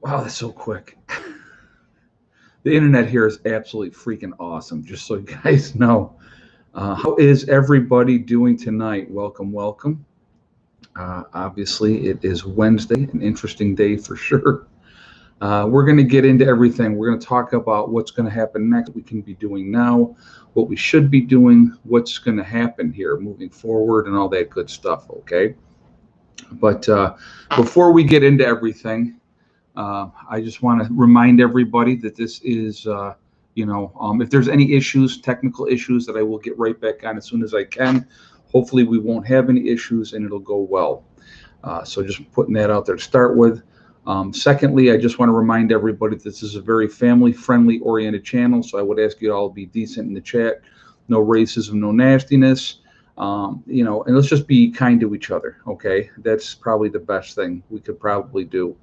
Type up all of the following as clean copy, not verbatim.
Wow, that's so quick. The internet here is absolutely freaking awesome, just so you guys know. How is everybody doing tonight? Welcome, welcome. Obviously, it is Wednesday, an interesting day for sure. We're going to get into everything. We're going to talk about what's going to happen next, what we can be doing now, what we should be doing, what's going to happen here moving forward, and all that good stuff, okay? But before we get into everything, I just want to remind everybody that this is, if there's any issues, technical issues, that I will get right back on as soon as I can. Hopefully, we won't have any issues and it'll go well. So just putting that out there to start with. Secondly, I just want to remind everybody that this is a very family-friendly oriented channel, so I would ask you all to be decent in the chat. No racism, no nastiness. And let's just be kind to each other, okay? That's probably the best thing we could probably do.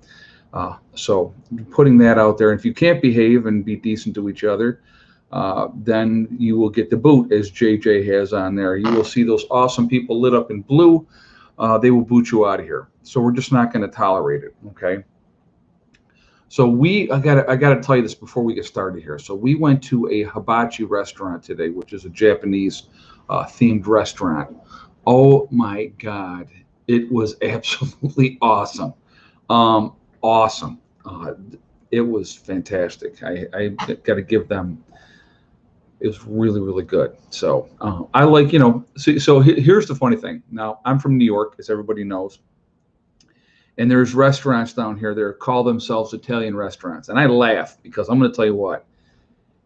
So putting that out there, if you can't behave and be decent to each other, then you will get the boot, as JJ has on there. You will see those awesome people lit up in blue. They will boot you out of here. So we're just not going to tolerate it, okay? So I gotta tell you this before we get started here. So we went to a hibachi restaurant today, which is a Japanese themed restaurant. Oh my God, it was absolutely awesome. Awesome. It was fantastic. I got to give them. It was really, really good. So I like, so here's the funny thing. Now, I'm from New York, as everybody knows. And there's restaurants down here that call themselves Italian restaurants. And I laugh because I'm going to tell you what.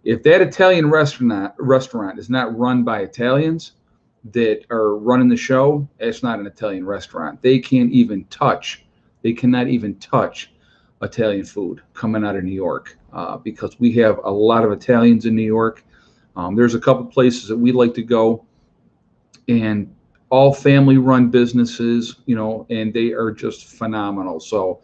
If that Italian restaurant is not run by Italians that are running the show, it's not an Italian restaurant. They cannot even touch Italian food coming out of New York because we have a lot of Italians in New York. There's a couple places that we like to go, and all family-run businesses, and they are just phenomenal. So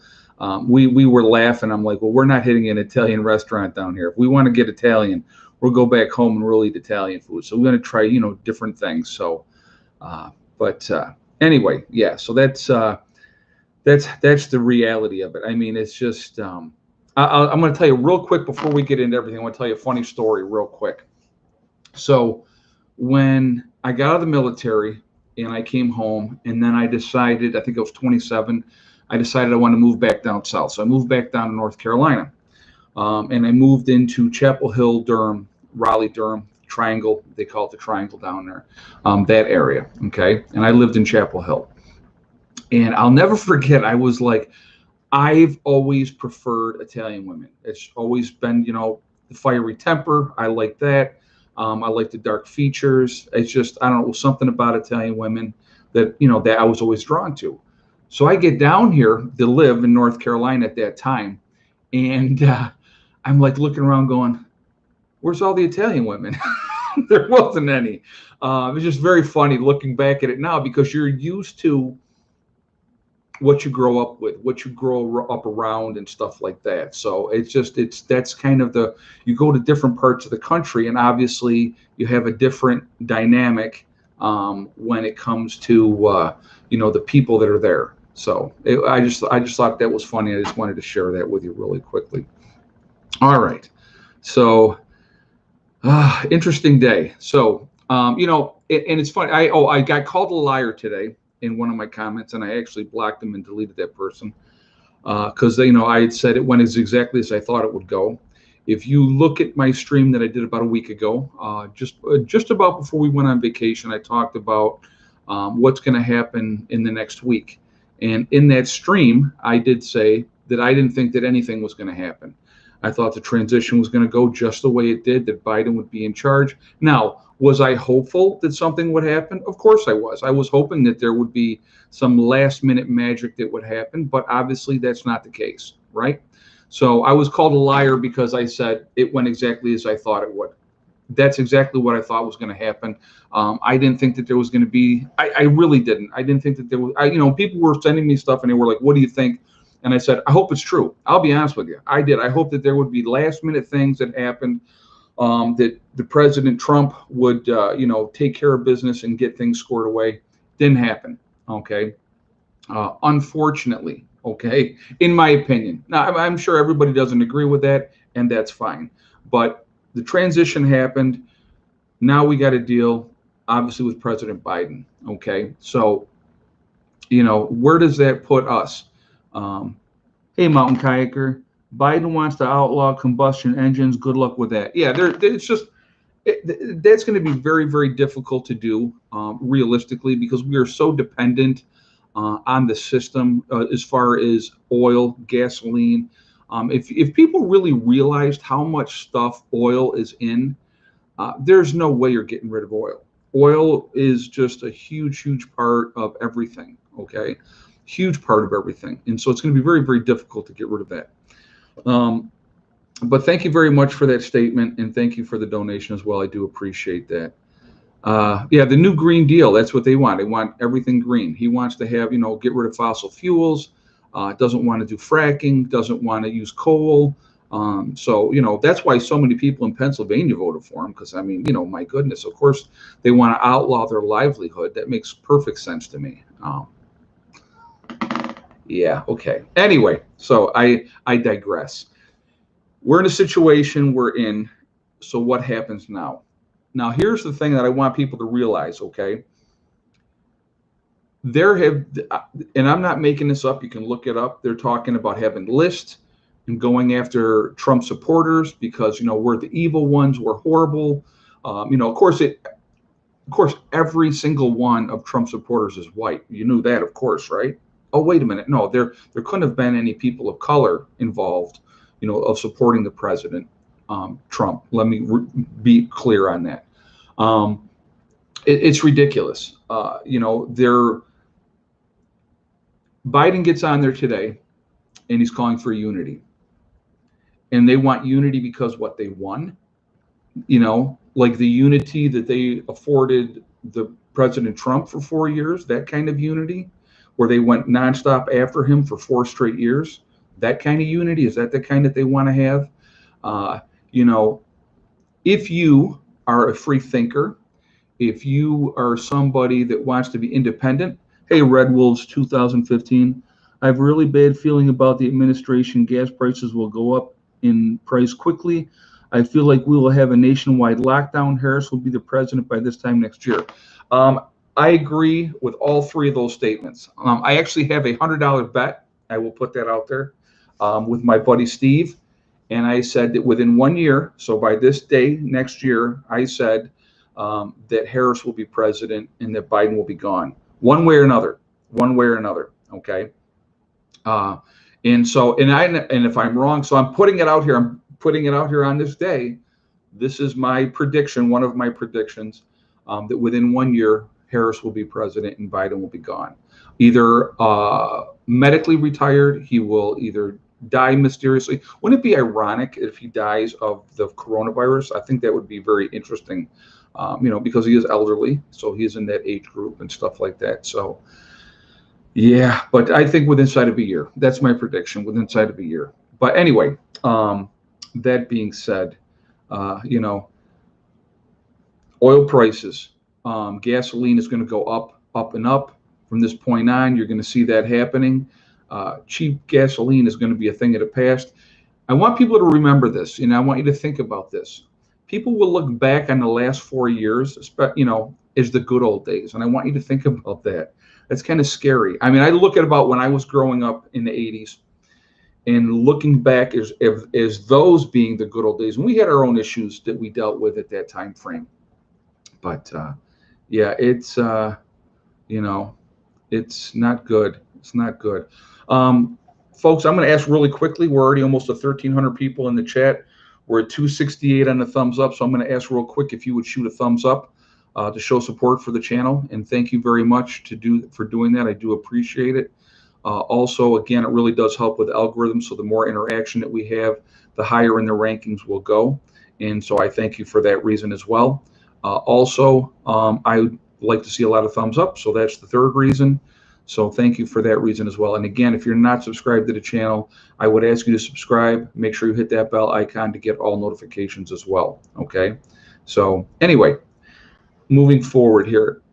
we were laughing. I'm like, well, we're not hitting an Italian restaurant down here. If we want to get Italian, we'll go back home and we'll eat Italian food. So we're going to try, different things. So, anyway, yeah. So that's the reality of it. I mean, it's just. I'm going to tell you real quick before we get into everything. I want to tell you a funny story real quick. So when I got out of the military and I came home, and then I decided, I think I was 27, I decided I wanted to move back down south. So I moved back down to North Carolina, and I moved into Chapel Hill, Durham, Raleigh, Durham, Triangle. They call it the Triangle down there, that area. Okay. And I lived in Chapel Hill. And I'll never forget, I was like, I've always preferred Italian women. It's always been, the fiery temper. I like that. I like the dark features. It's just, I don't know, something about Italian women that, that I was always drawn to. So I get down here to live in North Carolina at that time. And I'm like looking around going, where's all the Italian women? There wasn't any. It was just very funny looking back at it now because you're used to what you grow up with, what you grow up around and stuff like that. So that's kind of you go to different parts of the country, and obviously you have a different dynamic when it comes to, the people that are there. So I just thought that was funny. I just wanted to share that with you really quickly. All right. So interesting day. So, and it's funny. I got called a liar today in one of my comments, and I actually blocked them and deleted that person because I had said it went exactly as I thought it would go. If you look at my stream that I did about a week ago, just about before we went on vacation, I talked about what's going to happen in the next week. And in that stream, I did say that I didn't think that anything was going to happen. I thought the transition was going to go just the way it did, that Biden would be in charge. Now, was I hopeful that something would happen? Of course I was. I was hoping that there would be some last-minute magic that would happen, but obviously that's not the case, right? So I was called a liar because I said it went exactly as I thought it would. That's exactly what I thought was going to happen. I didn't think that there was going to be. I really didn't. I didn't think that there was. People were sending me stuff and they were like, "What do you think?" And I said, "I hope it's true." I'll be honest with you. I did. I hope that there would be last-minute things that happened. That the President Trump would, take care of business and get things squared away. Didn't happen. Okay. Unfortunately, Okay, in my opinion. Now, I'm sure everybody doesn't agree with that, and that's fine. But the transition happened. Now we got to deal, obviously, with President Biden. Okay, so where does that put us? Um, hey, mountain kayaker, Biden wants to outlaw combustion engines. Good luck with that. Yeah, it's just that's going to be very, very difficult to do realistically, because we are so dependent on the system as far as oil, gasoline. If people really realized how much stuff oil is in, there's no way you're getting rid of oil. Oil is just a huge, huge part of everything. Okay, huge part of everything, and so it's going to be very, very difficult to get rid of that. Um, but thank you very much for that statement, and thank you for the donation as well. I do appreciate that. Yeah, the new Green Deal, that's what they want. They want everything green. He wants to have, get rid of fossil fuels, doesn't want to do fracking, doesn't want to use coal. So, that's why so many people in Pennsylvania voted for him, because, I mean, my goodness, of course, they want to outlaw their livelihood. That makes perfect sense to me. Yeah, okay. Anyway, so I digress. We're in a situation we're in. So what happens now? Now, here's the thing that I want people to realize, okay? And I'm not making this up, you can look it up. They're talking about having lists and going after Trump supporters because, we're the evil ones, we're horrible. Of course, every single one of Trump supporters is white. You knew that, of course, right? Oh, wait a minute. No, there couldn't have been any people of color involved, of supporting the president, Trump. Let me be clear on that. It's ridiculous. Biden gets on there today, and he's calling for unity. And they want unity because what they won, like the unity that they afforded the President Trump for 4 years, that kind of unity, where they went nonstop after him for 4 straight years. That kind of unity, is that the kind that they want to have? If you are a free thinker, if you are somebody that wants to be independent, hey, Red Wolves 2015, I have a really bad feeling about the administration. Gas prices will go up in price quickly. I feel like we will have a nationwide lockdown. Harris will be the president by this time next year. I agree with all three of those statements. I actually have a $100 bet. I will put that out there with my buddy Steve. And I said that within 1 year, so by this day next year, I said that Harris will be president and that Biden will be gone, one way or another. Okay. And if I'm wrong, so I'm putting it out here. I'm putting it out here on this day. This is my prediction, one of my predictions, that within 1 year, Harris will be president and Biden will be gone. Either medically retired, he will either die mysteriously. Wouldn't it be ironic if he dies of the coronavirus? I think that would be very interesting, because he is elderly, so he's in that age group and stuff like that. So, yeah, but I think within inside of a year. That's my prediction, within inside of a year. But anyway, that being said, oil prices, gasoline is going to go up and up from this point on. You're going to see that happening. Cheap gasoline is going to be a thing of the past. I want people to remember this, and I want you to think about this. People will look back on the last 4 years, as the good old days, and I want you to think about that. That's kind of scary. I mean, I look at about when I was growing up in the 80s, and looking back as those being the good old days, and we had our own issues that we dealt with at that time frame. But yeah, it's it's not good. It's not good. Folks, I'm going to ask really quickly. We're already almost to 1,300 people in the chat. We're at 268 on the thumbs up. So I'm going to ask real quick if you would shoot a thumbs up to show support for the channel. And thank you very much for doing that. I do appreciate it. Also, again, it really does help with algorithms. So the more interaction that we have, the higher in the rankings will go. And so I thank you for that reason as well. Also, I would like to see a lot of thumbs up. So that's the third reason. So thank you for that reason as well. And again, if you're not subscribed to the channel, I would ask you to subscribe. Make sure you hit that bell icon to get all notifications as well. Okay. So anyway, moving forward here,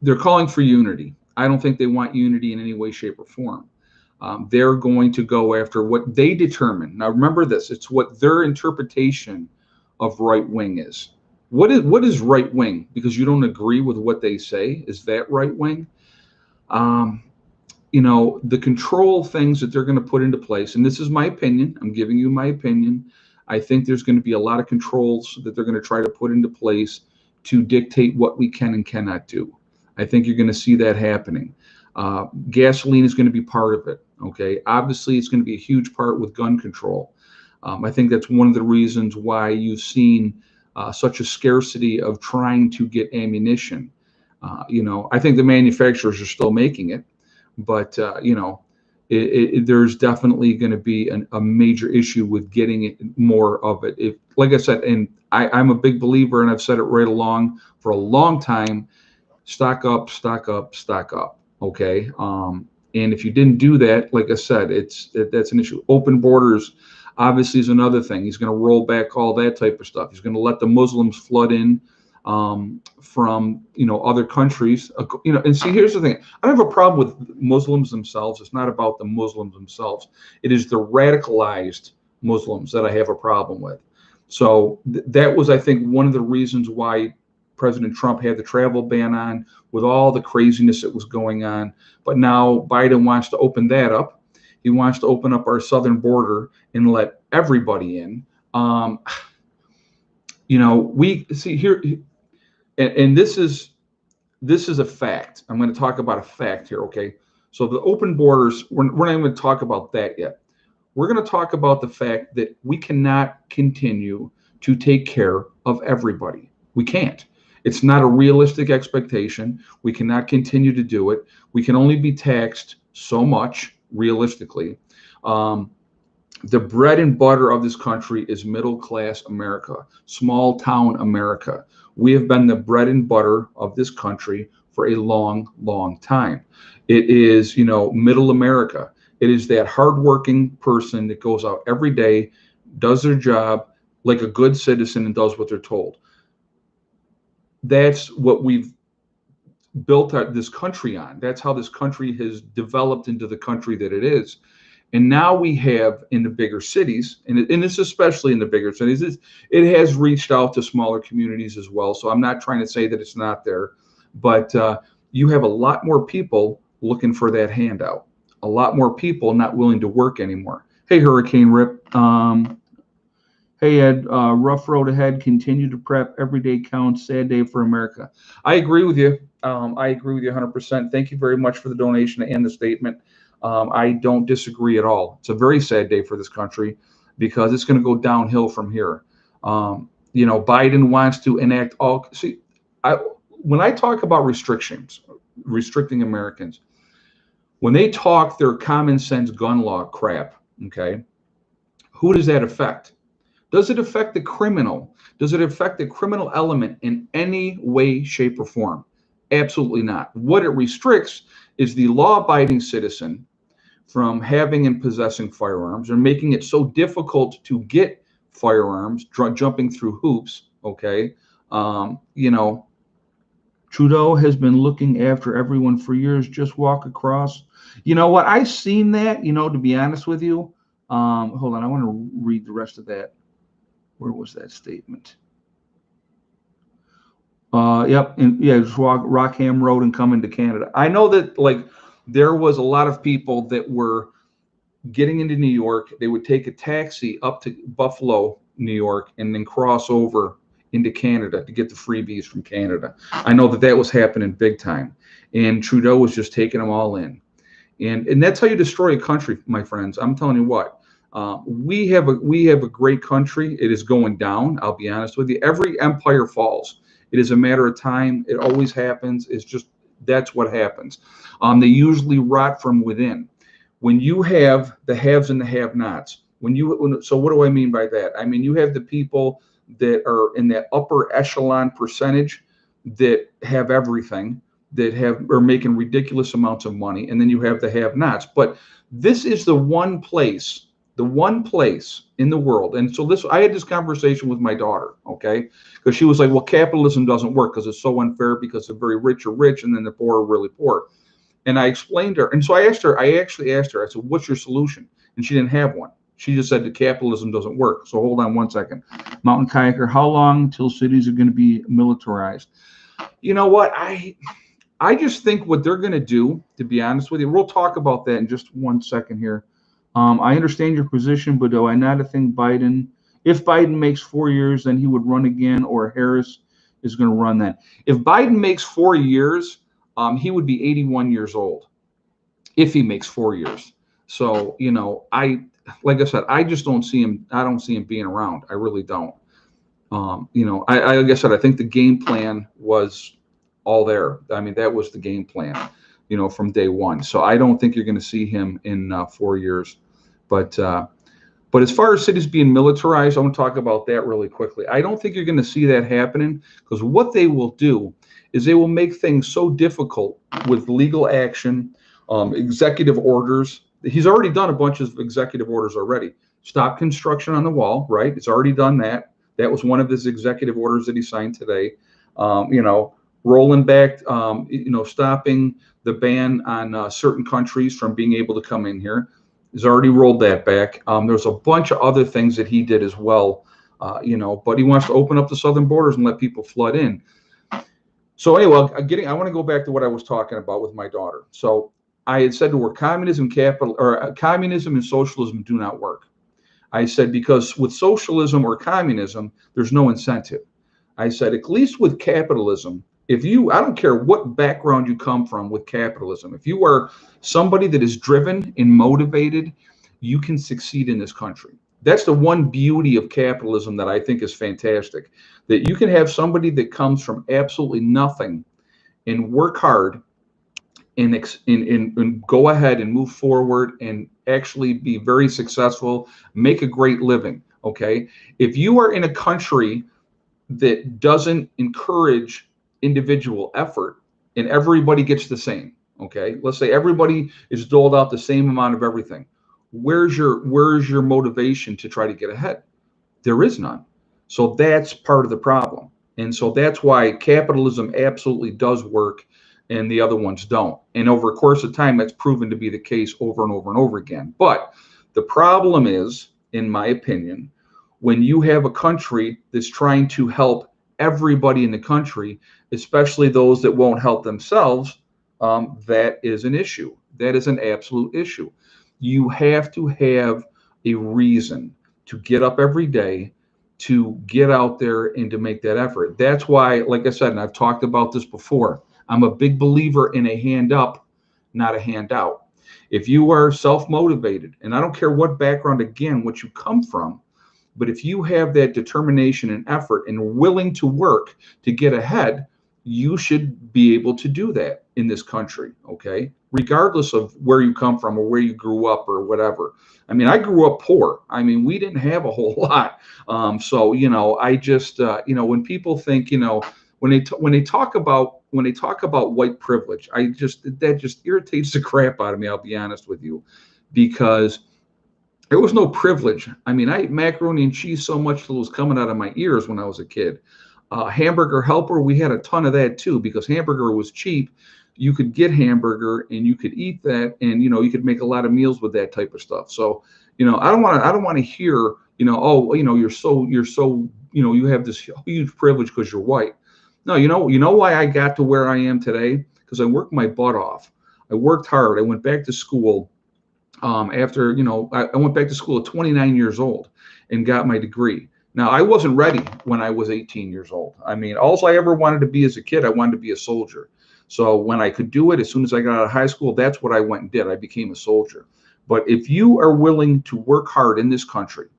they're calling for unity. I don't think they want unity in any way, shape, or form. They're going to go after what they determine. Now, remember this: it's what their interpretation of right wing is. What is right wing? Because you don't agree with what they say, is that right wing? Um, the control things that they're going to put into place, and this is my opinion. I'm giving you my opinion. I think there's going to be a lot of controls that they're going to try to put into place to dictate what we can and cannot do. I think you're going to see that happening. Gasoline is going to be part of it. Okay, obviously it's going to be a huge part with gun control. I think that's one of the reasons why you've seen such a scarcity of trying to get ammunition. I think the manufacturers are still making it, but there's definitely going to be a major issue with getting more of it. If, like I said, and I'm a big believer, and I've said it right along for a long time: stock up, stock up, stock up. Okay. And if you didn't do that, like I said, that's an issue. Open borders, obviously, is another thing. He's going to roll back all that type of stuff. He's going to let the Muslims flood in from other countries. And see, here's the thing: I don't have a problem with Muslims themselves. It's not about the Muslims themselves. It is the radicalized Muslims that I have a problem with. So that was, I think, one of the reasons why President Trump had the travel ban on, with all the craziness that was going on. But now Biden wants to open that up. He wants to open up our southern border and let everybody in. We see here, and this is a fact. I'm going to talk about a fact here. Okay, so the open borders, we're not even going to talk about that yet. We're going to talk about the fact that we cannot continue to take care of everybody. We can't. It's not a realistic expectation. We cannot continue to do it. We can only be taxed so much, realistically. The bread and butter of this country is middle class America, small town America. We have been the bread and butter of this country for a long, long time. It is, middle America. It is that hardworking person that goes out every day, does their job like a good citizen, and does what they're told. That's what we've built this country on. That's how this country has developed into the country that it is. And now we have, in the bigger cities, and it's especially in the bigger cities, it has reached out to smaller communities as well. So I'm not trying to say that it's not there, but you have a lot more people looking for that handout. A lot more people not willing to work anymore. Hey, Hurricane Rip. Hey, Ed, rough road ahead. Continue to prep. Every day counts. Sad day for America. I agree with you. I agree with you 100%. Thank you very much for the donation and the statement. I don't disagree at all. It's a very sad day for this country because it's going to go downhill from here. Biden wants to enact all. See, when I talk about restricting Americans, when they talk their common sense gun law crap, okay, who does that affect? Does it affect the criminal? Does it affect the criminal element in any way, shape, or form? Absolutely not. What it restricts is the law-abiding citizen from having and possessing firearms, or making it so difficult to get firearms, jumping through hoops. Okay, Trudeau has been looking after everyone for years. Just walk across. You know what? I've seen that. To be honest with you, hold on. I want to read the rest of that. Where was that statement? Yep, and yeah, just walk Rockham Road and come into Canada. I know that there was a lot of people that were getting into New York. They would take a taxi up to Buffalo, New York, and then cross over into Canada to get the freebies from Canada. I know that was happening big time, and Trudeau was just taking them all in, and that's how you destroy a country, my friends. I'm telling you what. We have a great country. It is going down. I'll be honest with you. Every empire falls. It is a matter of time. It always happens. That's what happens. They usually rot from within. When you have the haves and the have-nots, so what do I mean by that? I mean, you have the people that are in that upper echelon percentage that have everything, that are making ridiculous amounts of money, and then you have the have-nots. But this is the one place in the world. And so I had this conversation with my daughter, okay? Because she was like, well, capitalism doesn't work because it's so unfair, because the very rich are rich and then the poor are really poor. And I explained to her, and so I actually asked her, I said, what's your solution? And she didn't have one. She just said that capitalism doesn't work. So hold on one second. Mountain Kayaker, how long till cities are going to be militarized? You know what? I just think what they're going to do, to be honest with you, we'll talk about that in just one second here. I understand your position, but do I not think if Biden makes 4 years, then he would run again, or Harris is going to run then? If Biden makes 4 years, he would be 81 years old if he makes 4 years. So, like I said, I just don't see him. I don't see him being around. I really don't. Like I said, I think the game plan was all there. I mean, that was the game plan, from day one. So I don't think you're going to see him in 4 years. But as far as cities being militarized, I want to talk about that really quickly. I don't think you're going to see that happening, because what they will do is they will make things so difficult with legal action, executive orders. He's already done a bunch of executive orders already. Stop construction on the wall, right? It's already done that. That was one of his executive orders that he signed today. Rolling back, stopping the ban on certain countries from being able to come in here. He's already rolled that back. There's a bunch of other things that he did as well, but he wants to open up the southern borders and let people flood in. So anyway, I want to go back to what I was talking about with my daughter. So I had said to her, communism and socialism do not work. I said, because with socialism or communism, there's no incentive. I said, at least with capitalism, I don't care what background you come from with capitalism, if you are somebody that is driven and motivated, you can succeed in this country. That's the one beauty of capitalism that I think is fantastic, that you can have somebody that comes from absolutely nothing and work hard and go ahead and move forward and actually be very successful, make a great living. Okay. If you are in a country that doesn't encourage individual effort and everybody gets the same, okay, let's say everybody is doled out the same amount of everything, where's your motivation to try to get ahead? There is none. So that's part of the problem. And so that's why capitalism absolutely does work and the other ones don't. And over a course of time, that's proven to be the case over and over and over again. But the problem is, in my opinion, when you have a country that's trying to help everybody in the country, especially those that won't help themselves, that is an issue. That is an absolute issue. You have to have a reason to get up every day, to get out there and to make that effort. That's why, like I said, and I've talked about this before, I'm a big believer in a hand up, not a handout. If you are self-motivated, and I don't care what background, again, what you come from, but if you have that determination and effort and willing to work to get ahead, you should be able to do that in this country, okay? Regardless of where you come from or where you grew up or whatever. I mean, I grew up poor. I mean, we didn't have a whole lot. So, I just, when people think, when they talk about white privilege, that just irritates the crap out of me. I'll be honest with you, because there was no privilege. I mean, I ate macaroni and cheese so much till it was coming out of my ears when I was a kid. Hamburger helper, we had a ton of that too, because hamburger was cheap. You could get hamburger and you could eat that, and you could make a lot of meals with that type of stuff. So, I don't want to hear, you're so you have this huge privilege because you're white. No, you know why I got to where I am today? Because I worked my butt off. I worked hard. I went back to school. I went back to school at 29 years old and got my degree. Now, I wasn't ready when I was 18 years old. I mean, all I ever wanted to be as a kid, I wanted to be a soldier. So when I could do it, as soon as I got out of high school, that's what I went and did. I became a soldier. But if you are willing to work hard in this country,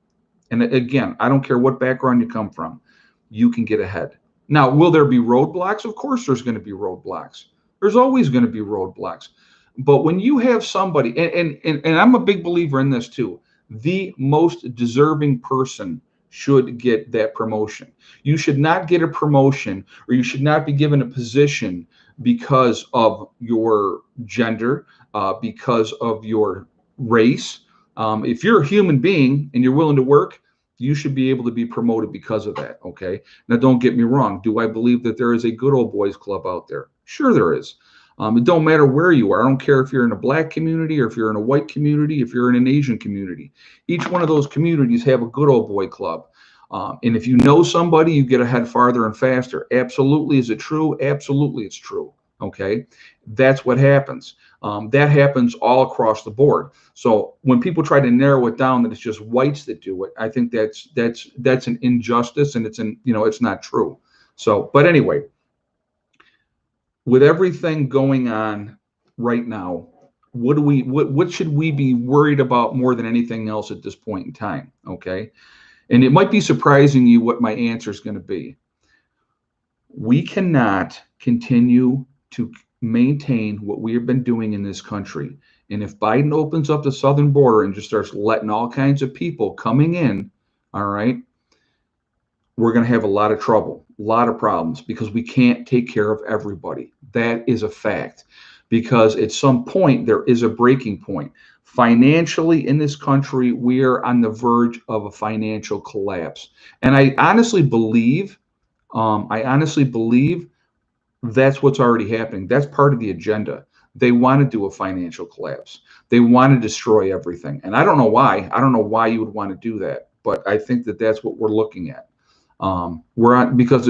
and again, I don't care what background you come from, you can get ahead. Now, will there be roadblocks? Of course, there's going to be roadblocks. There's always going to be roadblocks. But when you have somebody, and I'm a big believer in this too, the most deserving person should get that promotion. You should not get a promotion, or you should not be given a position because of your gender, because of your race. If you're a human being and you're willing to work, you should be able to be promoted because of that. Okay. Now, don't get me wrong. Do I believe that there is a good old boys club out there? Sure, there is. It don't matter where you are. I don't care if you're in a black community or if you're in a white community, if you're in an Asian community. Each one of those communities have a good old boy club. And if you know somebody, you get ahead farther and faster. Absolutely. Is it true? Absolutely, it's true. Okay. That's what happens. That happens all across the board. So when people try to narrow it down that it's just whites that do it, I think that's an injustice, and it's not true. So, but anyway, with everything going on right now, what should we be worried about more than anything else at this point in time? Okay. And it might be surprising you what my answer is going to be. We cannot continue to maintain what we have been doing in this country. And if Biden opens up the southern border and just starts letting all kinds of people coming in, all right, we're going to have a lot of trouble, a lot of problems, because we can't take care of everybody. That is a fact. Because at some point, there is a breaking point. Financially, in this country, we are on the verge of a financial collapse. And I honestly believe that's what's already happening. That's part of the agenda. They want to do a financial collapse. They want to destroy everything. And I don't know why. I don't know why you would want to do that. But I think that that's what we're looking at. Because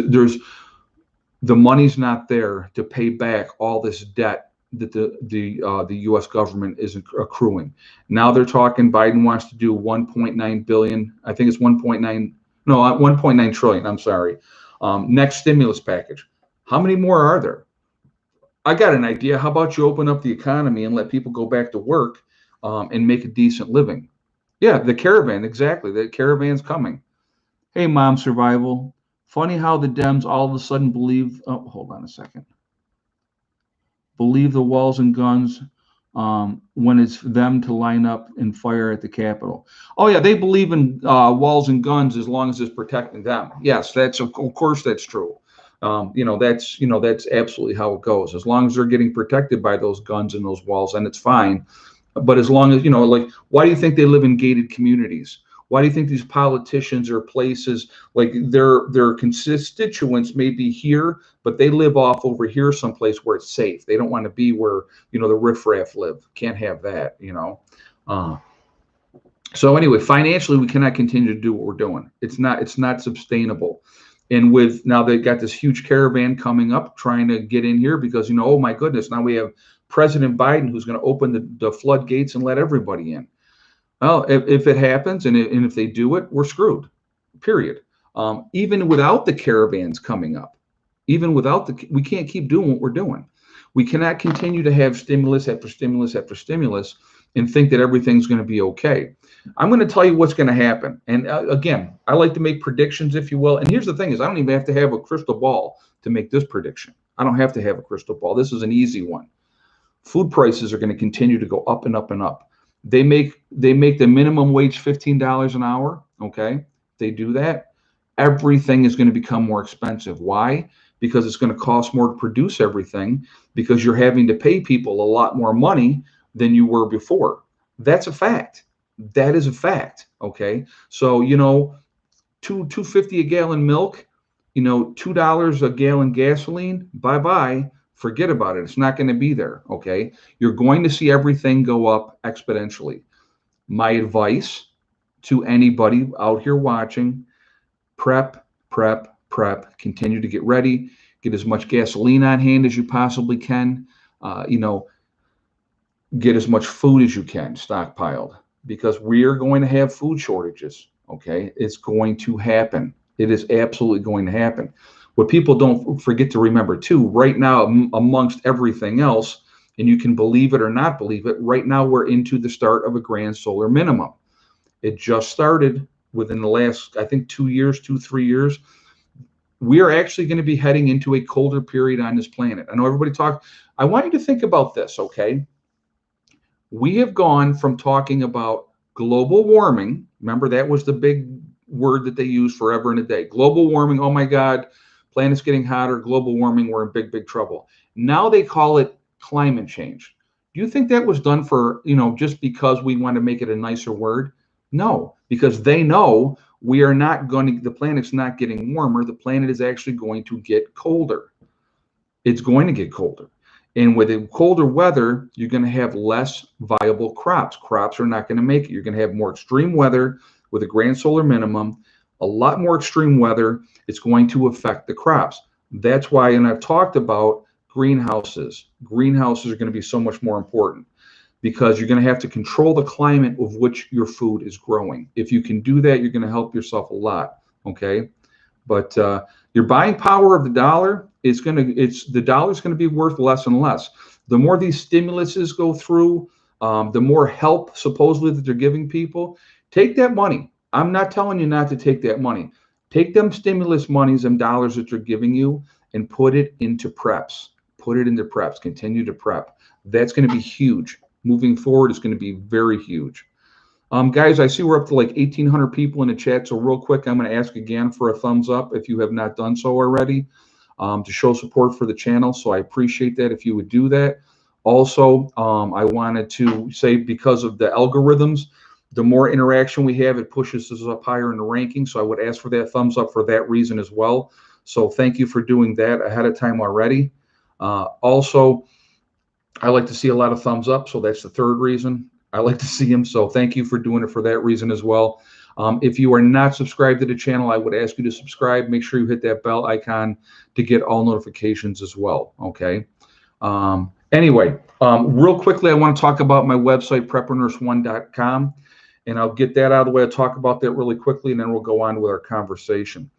the money's not there to pay back all this debt that the U.S. government is accruing. Now they're talking. Biden wants to do 1.9 billion. I think it's 1.9. No, 1.9 trillion. I'm sorry. Next stimulus package. How many more are there? I got an idea. How about you open up the economy and let people go back to work and make a decent living? Yeah, the caravan. Exactly. The caravan's coming. Hey, Mom Survival. Funny how the Dems all of a sudden believe. Oh, hold on a second. Believe the walls and guns when it's them to line up and fire at the Capitol. Oh yeah, they believe in walls and guns as long as it's protecting them. Yes, that's of course that's true. That's absolutely how it goes. As long as they're getting protected by those guns and those walls, then it's fine. But as long as like, why do you think they live in gated communities? Why do you think these politicians are places like their constituents may be here, but they live off over here someplace where it's safe? They don't want to be where the riffraff live. Can't have that. So anyway, financially, we cannot continue to do what we're doing. It's not sustainable. And with now they've got this huge caravan coming up, trying to get in here because oh my goodness, now we have President Biden who's going to open the floodgates and let everybody in. Well, if it happens and if they do it, we're screwed, period. Even without the caravans coming up, we can't keep doing what we're doing. We cannot continue to have stimulus after stimulus after stimulus and think that everything's going to be okay. I'm going to tell you what's going to happen. And again, I like to make predictions, if you will. And here's the thing is I don't even have to have a crystal ball to make this prediction. I don't have to have a crystal ball. This is an easy one. Food prices are going to continue to go up and up and up. They make the minimum wage $15 an hour. Okay. They do that. Everything is going to become more expensive. Why? Because it's going to cost more to produce everything because you're having to pay people a lot more money than you were before. That's a fact. That is a fact. Okay. So, $2.50 a gallon milk, $2 a gallon gasoline, bye-bye. Forget about it. It's not going to be there. Okay. You're going to see everything go up exponentially. My advice to anybody out here watching, prep, continue to get ready, get as much gasoline on hand as you possibly can, get as much food as you can stockpiled because we are going to have food shortages. Okay. It's going to happen. It is absolutely going to happen. What people don't forget to remember too, right now, amongst everything else, and you can believe it or not believe it, right now we're into the start of a grand solar minimum. It just started within the last, I think, 3 years. We are actually going to be heading into a colder period on this planet. I know everybody I want you to think about this, okay? We have gone from talking about global warming. Remember, that was the big word that they used forever and a day. Global warming, oh my God, planet's getting hotter, global warming, we're in big, big trouble. Now they call it climate change. Do you think that was done for, just because we want to make it a nicer word? No, because they know the planet's not getting warmer. The planet is actually going to get colder. It's going to get colder. And with the colder weather, you're going to have less viable crops. Crops are not going to make it. You're going to have more extreme weather with a grand solar minimum, a lot more extreme weather. It's going to affect the crops. That's why, and I've talked about greenhouses. Greenhouses are going to be so much more important because you're going to have to control the climate of which your food is growing. If you can do that, you're going to help yourself a lot. Okay. But your buying power of the dollar is the dollar is going to be worth less and less. The more these stimuluses go through, the more help supposedly that they're giving people. Take that money. I'm not telling you not to take that money. Take them stimulus monies and dollars that they're giving you and put it into preps. Put it into preps. Continue to prep. That's going to be huge. Moving forward, it's going to be very huge. Guys, I see we're up to like 1,800 people in the chat. So real quick, I'm going to ask again for a thumbs up if you have not done so already, to show support for the channel. So I appreciate that if you would do that. Also, I wanted to say because of the algorithms, the more interaction we have, it pushes us up higher in the ranking. So I would ask for that thumbs up for that reason as well. So thank you for doing that ahead of time already. Also, I like to see a lot of thumbs up. So that's the third reason I like to see them. So thank you for doing it for that reason as well. If you are not subscribed to the channel, I would ask you to subscribe. Make sure you hit that bell icon to get all notifications as well. Okay. Anyway, real quickly, I want to talk about my website, preppernurse1.com, and I'll get that out of the way. I'll talk about that really quickly, and then we'll go on with our conversation.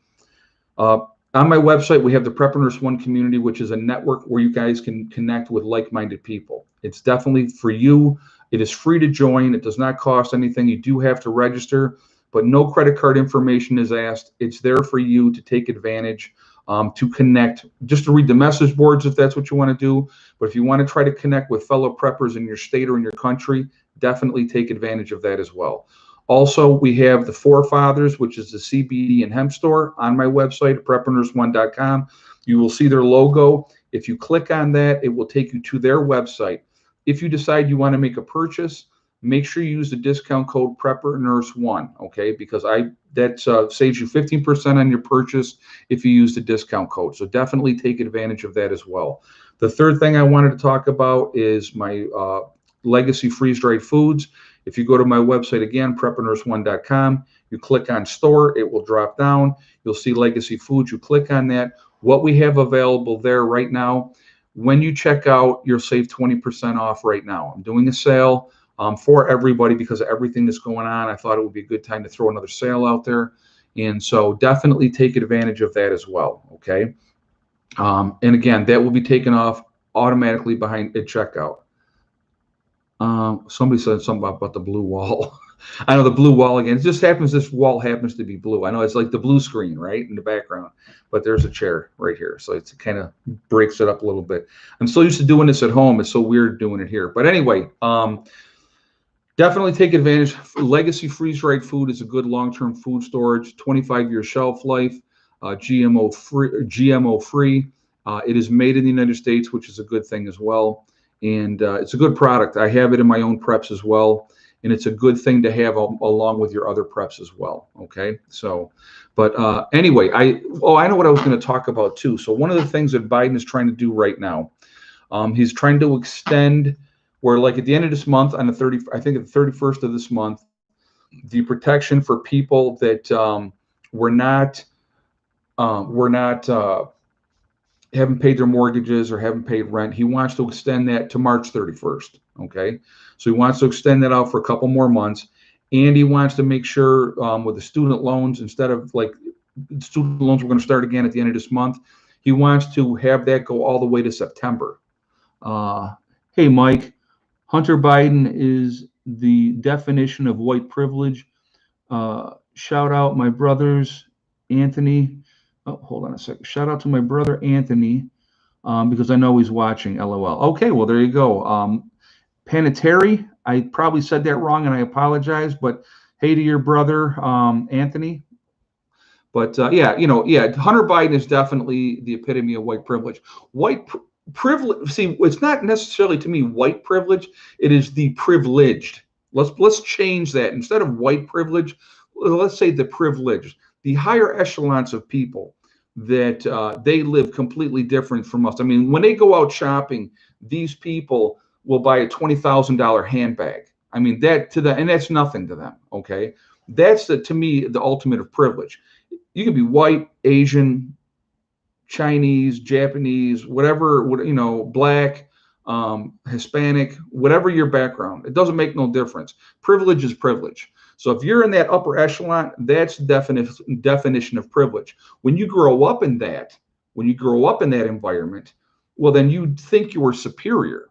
On my website, we have the Prepper Nurse One community, which is a network where you guys can connect with like-minded people. It's definitely for you. It is free to join. It does not cost anything. You do have to register, but no credit card information is asked. It's there for you to take advantage, to connect, just to read the message boards if that's what you want to do. But if you want to try to connect with fellow preppers in your state or in your country, definitely take advantage of that as well. Also, we have the Forefathers, which is the CBD and hemp store on my website, preppernurse1.com. You will see their logo. If you click on that, it will take you to their website. If you decide you want to make a purchase, make sure you use the discount code PrepperNurse1, okay? Because that saves you 15% on your purchase if you use the discount code. So definitely take advantage of that as well. The third thing I wanted to talk about is my legacy freeze-dried foods. If you go to my website again, preppernurse1.com, you click on store, it will drop down. You'll see legacy foods. You click on that. What we have available there right now, when you check out, you'll save 20% off right now. I'm doing a sale for everybody because of everything that's going on. I thought it would be a good time to throw another sale out there. And so definitely take advantage of that as well, okay? And again, that will be taken off automatically behind at checkout. Somebody said something about the blue wall. I know the blue wall again. It just happens, this wall happens to be blue. I know it's like the blue screen, right, in the background, but there's a chair right here. So it kind of breaks it up a little bit. I'm so used to doing this at home. It's so weird doing it here. But anyway, definitely take advantage. Legacy freeze-dried food is a good long-term food storage, 25-year shelf life, GMO free. It is made in the United States, which is a good thing as well. And it's a good product. I have it in my own preps as well. And it's a good thing to have along with your other preps as well. Okay. So, but anyway, I know what I was going to talk about too. So one of the things that Biden is trying to do right now, he's trying to extend where, like, at the end of this month, on the 30th, I think at the 31st of this month, the protection for people that haven't paid their mortgages or haven't paid rent. He wants to extend that to March 31st. Okay. So he wants to extend that out for a couple more months. And he wants to make sure with the student loans, instead of like student loans, we're going to start again at the end of this month. He wants to have that go all the way to September. Hey, Mike, Hunter Biden is the definition of white privilege. Shout out my brothers, Anthony. Oh, hold on a second. Shout out to my brother, Anthony, because I know he's watching, LOL. Okay, well, there you go. Panettiere, I probably said that wrong, and I apologize, but hey to your brother, Anthony. But, yeah, Hunter Biden is definitely the epitome of white privilege. White privilege, see, it's not necessarily, to me, white privilege. It is the privileged. Let's change that. Instead of white privilege, let's say the privileged. The higher echelons of people that they live completely different from us. I mean, when they go out shopping, these people will buy a $20,000 handbag. I mean, and that's nothing to them. Okay. That's to me, the ultimate of privilege. You can be white, Asian, Chinese, Japanese, whatever, black, Hispanic, whatever your background, it doesn't make no difference. Privilege is privilege. So if you're in that upper echelon, that's definition of privilege. When you grow up in that, environment, well, then you think you are superior.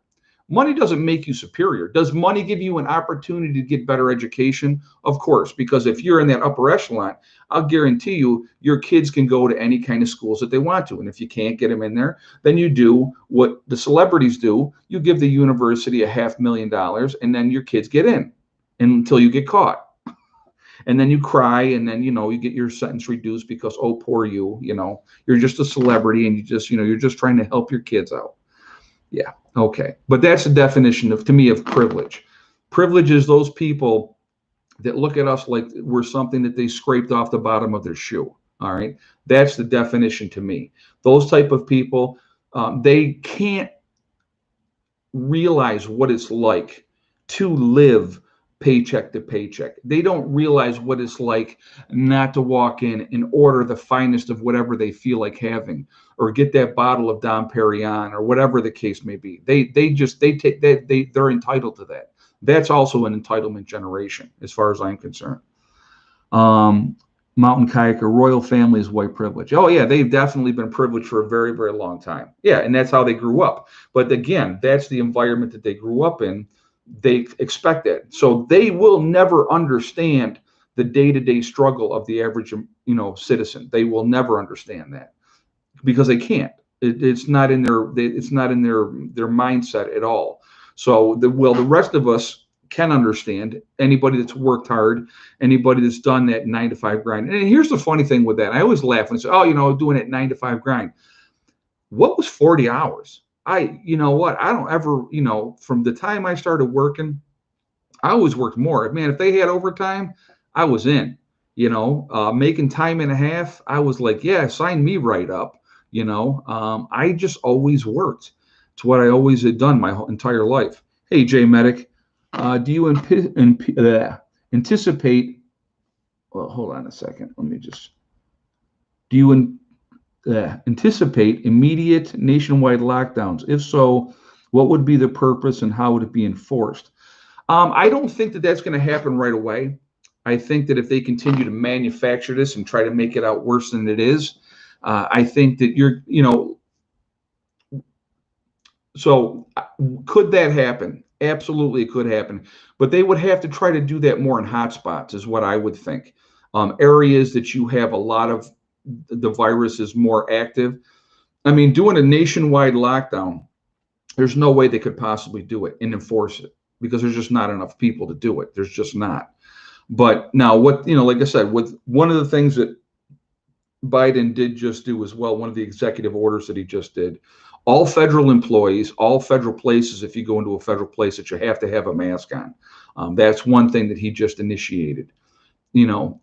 Money doesn't make you superior. Does money give you an opportunity to get better education? Of course, because if you're in that upper echelon, I'll guarantee you your kids can go to any kind of schools that they want to. And if you can't get them in there, then you do what the celebrities do. You give the university $500,000 and then your kids get in until you get caught. And then you cry, and then, you get your sentence reduced because, oh, poor you, you're just a celebrity and you're just trying to help your kids out. Yeah. Okay. But that's the definition to me, of privilege. Privilege is those people that look at us like we're something that they scraped off the bottom of their shoe. All right. That's the definition to me. Those type of people, they can't realize what it's like to live paycheck to paycheck. They don't realize what it's like not to walk in and order the finest of whatever they feel like having, or get that bottle of Dom Perignon, or whatever the case may be. They're entitled to that. That's also an entitlement generation, as far as I'm concerned. Mountain kayaker, royal family is white privilege. Oh yeah, they've definitely been privileged for a very, very long time. Yeah, and that's how they grew up. But again, that's the environment that they grew up in. They expect it. So they will never understand the day-to-day struggle of the average, citizen. They will never understand that because they can't. It's not in their mindset at all. So the rest of us can understand. Anybody that's worked hard, anybody that's done that 9 to 5 grind. And here's the funny thing with that. I always laugh and say, oh, doing it 9 to 5 grind. What was 40 hours? You know what? I don't ever, from the time I started working, I always worked more. Man, if they had overtime, I was in, making time and a half. I was like, yeah, sign me right up. I just always worked. It's what I always had done my whole entire life. Hey, Jay Medic, do you anticipate? Well, hold on a second. Let me just. Do you anticipate immediate nationwide lockdowns? If so, what would be the purpose and how would it be enforced? I don't think that that's going to happen right away. I think that if they continue to manufacture this and try to make it out worse than it is, I think that so could that happen? Absolutely, it could happen. But they would have to try to do that more in hotspots, is what I would think. Areas that you have a lot of the virus is more active. I mean, doing a nationwide lockdown, there's no way they could possibly do it and enforce it because there's just not enough people to do it. There's just not. But now like I said, with one of the things that Biden did just do as well, one of the executive orders that he just did, all federal employees, all federal places, if you go into a federal place, that you have to have a mask on. That's one thing that he just initiated. Now,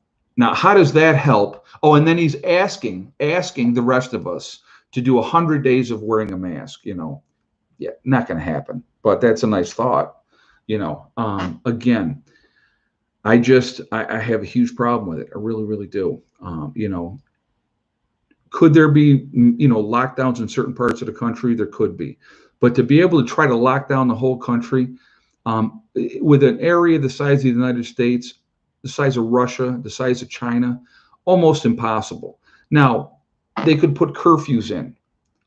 how does that help? Oh, and then he's asking the rest of us to do 100 days of wearing a mask. Yeah, not going to happen. But that's a nice thought. Again, I have a huge problem with it. I really, really do. Could there be, lockdowns in certain parts of the country? There could be. But to be able to try to lock down the whole country with an area the size of the United States, the size of Russia, the size of China, almost impossible. Now, they could put curfews in,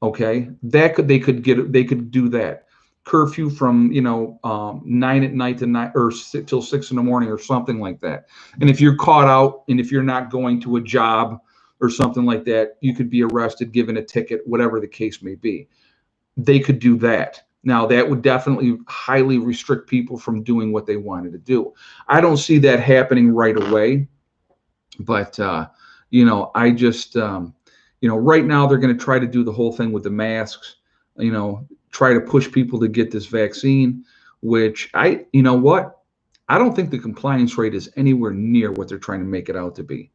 okay? They could do that. Curfew from 9 at night to 9 or till 6 in the morning or something like that. And if you're caught out and if you're not going to a job or something like that, you could be arrested, given a ticket, whatever the case may be. They could do that. Now, that would definitely highly restrict people from doing what they wanted to do. I don't see that happening right away, but I just right now they're going to try to do the whole thing with the masks. Try to push people to get this vaccine, which I don't think the compliance rate is anywhere near what they're trying to make it out to be.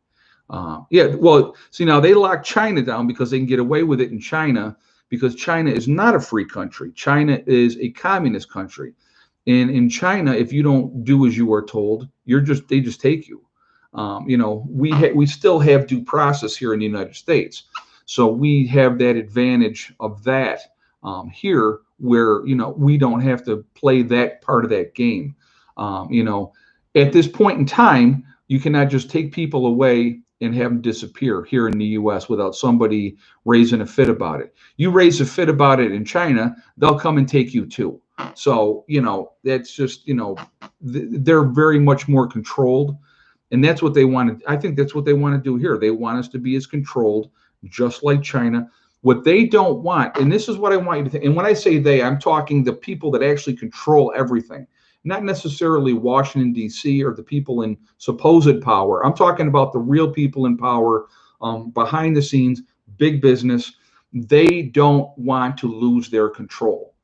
Now they locked China down because they can get away with it in China because China is not a free country. China is a communist country. And in China, if you don't do as you are told, they just take you. We still have due process here in the United States, so we have that advantage of that here, where we don't have to play that part of that game. At this point in time, you cannot just take people away and have them disappear here in the U.S. without somebody raising a fit about it. You raise a fit about it in China, they'll come and take you too. So, that's just, they're very much more controlled. And that's what they want to, I think that's what they want to do here. They want us to be as controlled, just like China. What they don't want, and this is what I want you to think, and when I say they, I'm talking the people that actually control everything, not necessarily Washington, D.C., or the people in supposed power. I'm talking about the real people in power, behind the scenes, big business. They don't want to lose their control.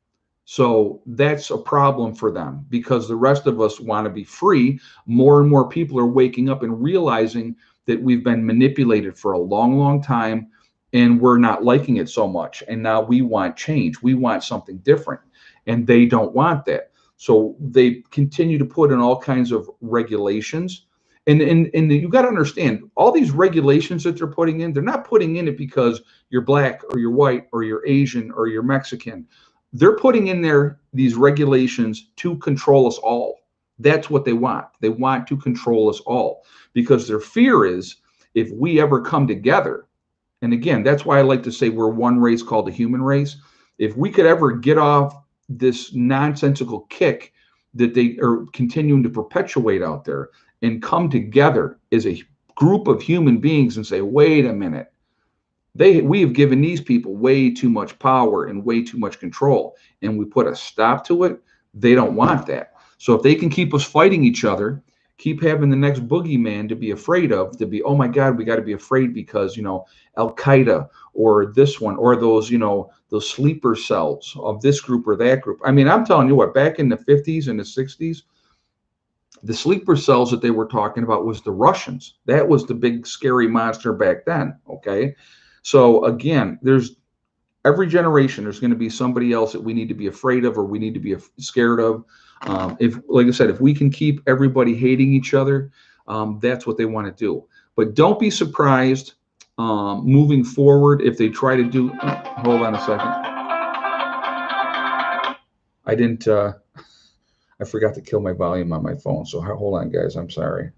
So that's a problem for them, because the rest of us want to be free. More and more people are waking up and realizing that we've been manipulated for a long, long time, and we're not liking it so much. And now we want change. We want something different, and they don't want that. So they continue to put in all kinds of regulations. And you got to understand, all these regulations that they're putting in, they're not putting in it because you're black or you're white or you're Asian or you're Mexican. They're putting in there these regulations to control us all. That's what they want. They want to control us all, because their fear is, if we ever come together, and again, that's why I like to say we're one race called the human race. If we could ever get off this nonsensical kick that they are continuing to perpetuate out there and come together as a group of human beings and say, wait a minute, we have given these people way too much power and way too much control, and we put a stop to it. They don't want that. So if they can keep us fighting each other, keep having the next boogeyman to be afraid of, to be, oh my God, we got to be afraid because, Al Qaeda or this one, or those, those sleeper cells of this group or that group. I mean, I'm telling you what, back in the 50s and the 60s, the sleeper cells that they were talking about was the Russians. That was the big scary monster back then. Okay. So again, there's every generation, there's going to be somebody else that we need to be afraid of, or we need to be scared of. If, like I said, if we can keep everybody hating each other, that's what they want to do. But don't be surprised moving forward if they try to do. Hold on a second. I didn't. I forgot to kill my volume on my phone. So hold on, guys. I'm sorry.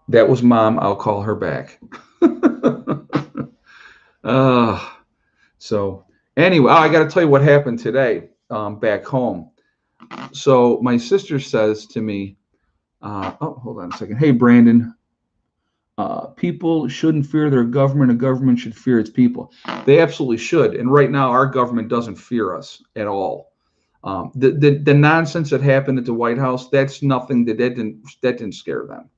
That was Mom. I'll call her back. So anyway, I got to tell you what happened today back home. So my sister says to me, hold on a second. Hey, Brandon, people shouldn't fear their government. A government should fear its people. They absolutely should. And right now, our government doesn't fear us at all. The nonsense that happened at the White House, that's nothing that didn't scare them.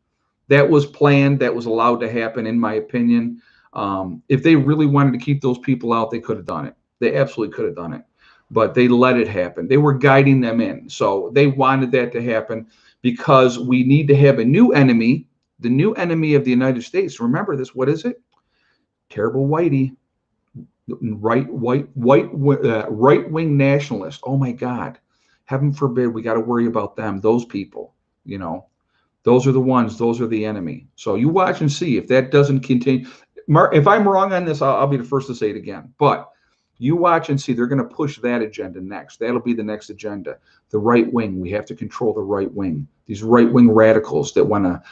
That was planned. That was allowed to happen, in my opinion. If they really wanted to keep those people out, they could have done it. They absolutely could have done it. But they let it happen. They were guiding them in. So they wanted that to happen because we need to have a new enemy, the new enemy of the United States. Remember this. What is it? Terrible whitey. Right-wing nationalist. Oh, my God. Heaven forbid we got to worry about them, those people, Those are the ones. Those are the enemy. So you watch and see if that doesn't continue. If I'm wrong on this, I'll be the first to say it again. But you watch and see. They're going to push that agenda next. That'll be the next agenda. The right wing. We have to control the right wing. These right wing radicals that want to,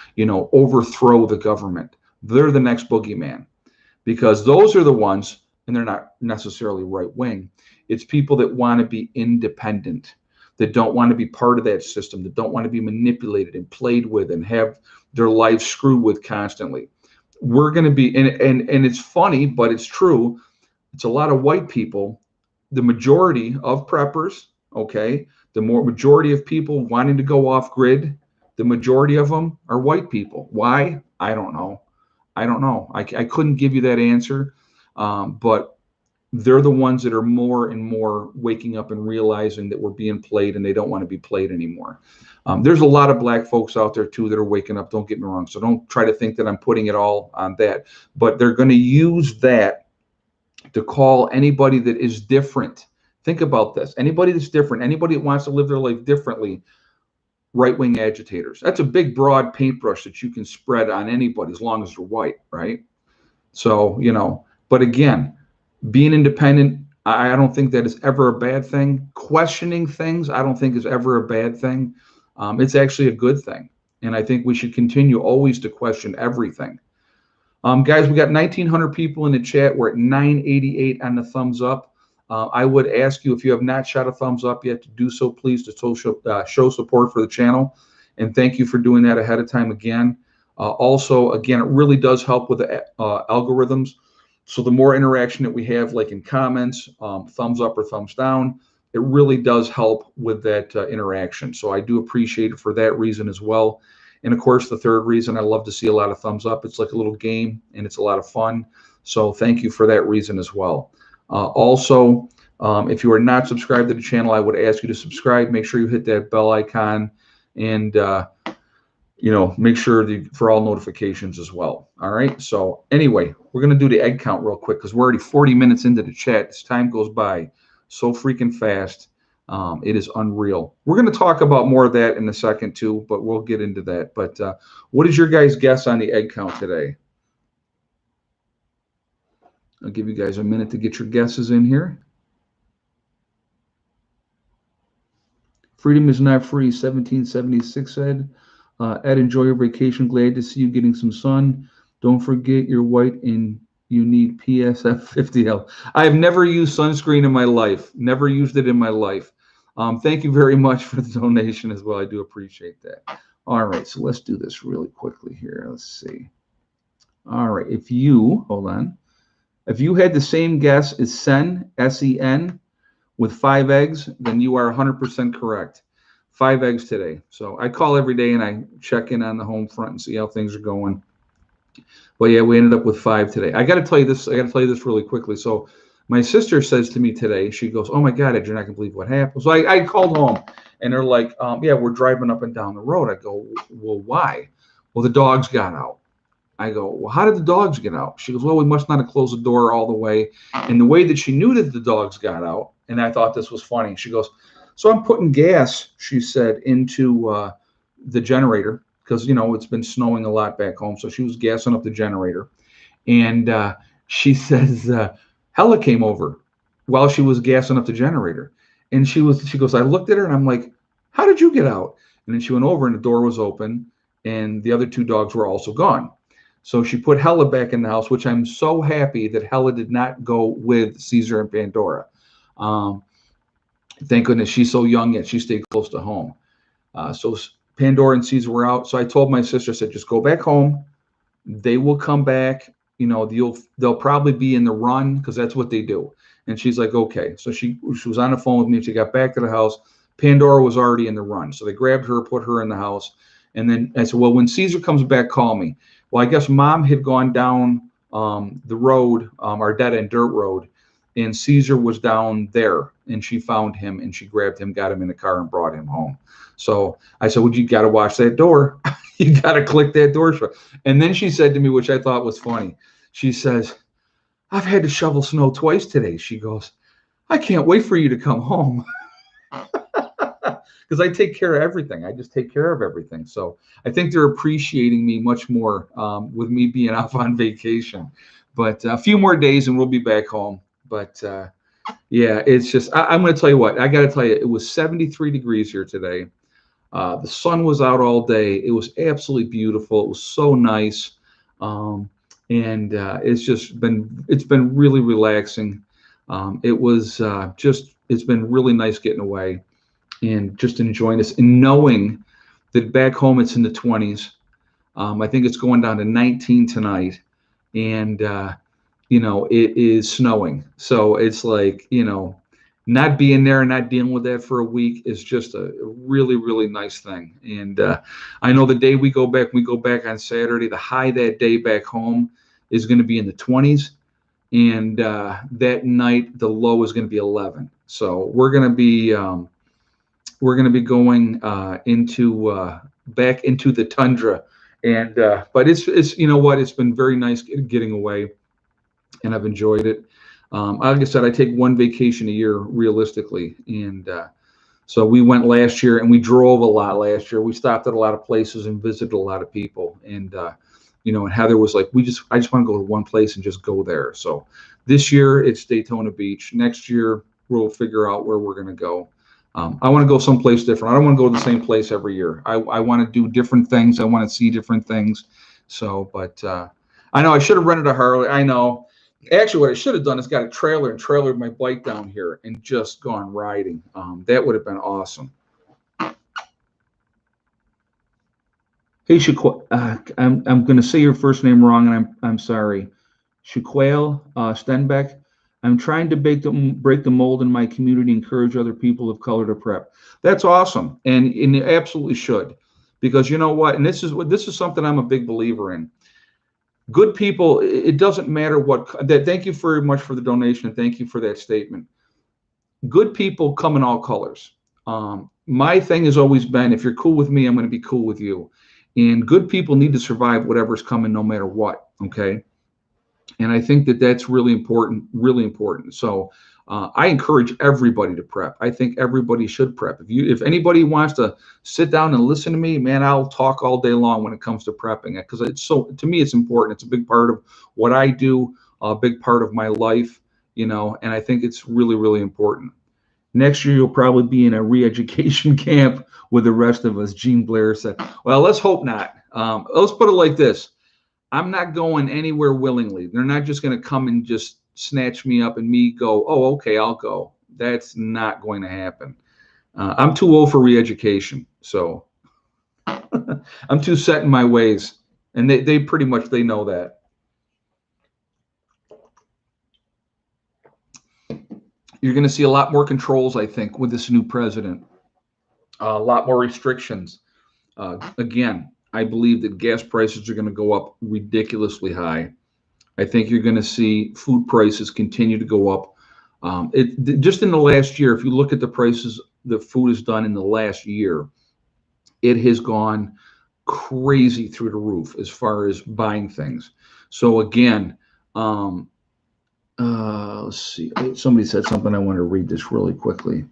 overthrow the government. They're the next boogeyman, because those are the ones, and they're not necessarily right wing. It's people that want to be independent, that don't want to be part of that system, that don't want to be manipulated and played with and have their lives screwed with constantly. We're going to be, and it's funny, but it's true. It's a lot of white people, the majority of preppers, okay? The majority of people wanting to go off grid, the majority of them are white people. Why? I don't know. I couldn't give you that answer, but they're the ones that are more and more waking up and realizing that we're being played, and they don't want to be played anymore. There's a lot of black folks out there too that are waking up. Don't get me wrong. So don't try to think that I'm putting it all on that, but they're going to use that to call anybody that is different. Think about this. Anybody that's different, anybody that wants to live their life differently, right-wing agitators. That's a big, broad paintbrush that you can spread on anybody as long as they're white, right? So, but again, being independent, I don't think that is ever a bad thing. Questioning things, I don't think is ever a bad thing. It's actually a good thing. And I think we should continue always to question everything. Guys, we got 1,900 people in the chat. We're at 988 on the thumbs up. I would ask you, if you have not shot a thumbs up yet, to do so, please, to show support for the channel. And thank you for doing that ahead of time again. Also, again, it really does help with the algorithms. So the more interaction that we have, like in comments, thumbs up or thumbs down, it really does help with that interaction. So I do appreciate it for that reason as well. And of course, the third reason, I love to see a lot of thumbs up. It's like a little game and it's a lot of fun. So thank you for that reason as well. Also, if you are not subscribed to the channel, I would ask you to subscribe. Make sure you hit that bell icon and, make sure for all notifications as well. All right. So anyway, we're going to do the egg count real quick because we're already 40 minutes into the chat. This time goes by so freaking fast. It is unreal. We're going to talk about more of that in a second too, but we'll get into that. But what is your guys' guess on the egg count today? I'll give you guys a minute to get your guesses in here. Freedom is not free, 1776 said. Ed, enjoy your vacation. Glad to see you getting some sun. Don't forget you're white and you need PSF 50L. I have never used sunscreen in my life. Never used it in my life. Thank you very much for the donation as well. I do appreciate that. All right, so let's do this really quickly here. Let's see. All right, hold on. If you had the same guess as Sen, S-E-N, with 5 eggs, then you are 100% correct. 5 eggs today. So I call every day and I check in on the home front and see how things are going. But yeah, we ended up with 5 today. I got to tell you this really quickly. So my sister says to me today, she goes, "Oh my God, Ed, you're not gonna believe what happened." So I called home and they're like, "Yeah, we're driving up and down the road." I go, "Well, why?" "Well, the dogs got out." I go, "Well, how did the dogs get out?" She goes, "Well, we must not have closed the door all the way." And the way that she knew that the dogs got out, and I thought this was funny, she goes, "So I'm putting gas," she said, "into the generator because, it's been snowing a lot back home." So she was gassing up the generator. And she says, Hella came over while she was gassing up the generator. And she goes, "I looked at her and I'm like, how did you get out?" And then she went over and the door was open and the other 2 dogs were also gone. So she put Hella back in the house, which I'm so happy that Hella did not go with Caesar and Pandora. Thank goodness she's so young yet she stayed close to home. So Pandora and Caesar were out. So I told my sister, I said, "Just go back home. They will come back. They'll probably be in the run because that's what they do." And she's like, "Okay." So she was on the phone with me. She got back to the house. Pandora was already in the run. So they grabbed her, put her in the house. And then I said, "Well, when Caesar comes back, call me." Well, I guess Mom had gone down the road, our dead end dirt road, and Caesar was down there and she found him and she grabbed him, got him in the car and brought him home. So I said, "Well, you got to watch that door. You got to click that door shut." And then she said to me, which I thought was funny, she says, "I've had to shovel snow twice today." She goes, "I can't wait for you to come home." Because I take care of everything. I just take care of everything. So I think they're appreciating me much more with me being off on vacation. But a few more days and we'll be back home. But yeah, it's just, I'm going to tell you what, I got to tell you, it was 73 degrees here today. The sun was out all day. It was absolutely beautiful. It was so nice. And it's been really relaxing. It's been really nice getting away and just enjoying this and knowing that back home it's in the 20s. I think it's going down to 19 tonight. And, it is snowing. So it's like, not being there and not dealing with that for a week is just a really, really nice thing. And I know the day we go back on Saturday, the high that day back home is going to be in the 20s. And that night, the low is going to be 11. So we're going to be going back into the tundra. And but it's it's been very nice getting away, and I've enjoyed it. Like I said, I take one vacation a year realistically, and so we went last year, and we drove a lot last year. We stopped at a lot of places and visited a lot of people, and and Heather was like, I just want to go to one place and just go there. So this year it's Daytona Beach. Next year we'll figure out where we're going to go. I want to go someplace different. I don't want to go to the same place every year. I want to do different things. I want to see different things. So, but I know I should have rented a Harley. I know. Actually, what I should have done is got a trailer and trailered my bike down here and just gone riding. That would have been awesome. Hey, I'm going to say your first name wrong, and I'm sorry. Shaquale Stenbeck. I'm trying to break the mold in my community, encourage other people of color to prep. That's awesome, and you absolutely should, because you know what? And this is something I'm a big believer in. Good people. It doesn't matter what. Thank you very much for the donation, and thank you for that statement. Good people come in all colors. My thing has always been, if you're cool with me, I'm going to be cool with you. And good people need to survive whatever's coming, no matter what. Okay. And I think that that's really important, really important. So I encourage everybody to prep. I think everybody should prep. If anybody wants to sit down and listen to me, man, I'll talk all day long when it comes to prepping it, because to me, it's important. It's a big part of what I do, a big part of my life, and I think it's really, really important. Next year, you'll probably be in a re-education camp with the rest of us, Gene Blair said. Well, let's hope not. Let's put it like this. I'm not going anywhere willingly. They're not just going to come and just snatch me up and me go, oh, okay, I'll go. That's not going to happen. I'm too old for re-education. So I'm too set in my ways. And they pretty much, they know that. You're going to see a lot more controls, I think, with this new president. A lot more restrictions. Again, I believe that gas prices are going to go up ridiculously high. I think you're going to see food prices continue to go up. Just in the last year, if you look at the prices that food has done in the last year, it has gone crazy through the roof as far as buying things. So again, let's see. Somebody said something. I want to read this really quickly.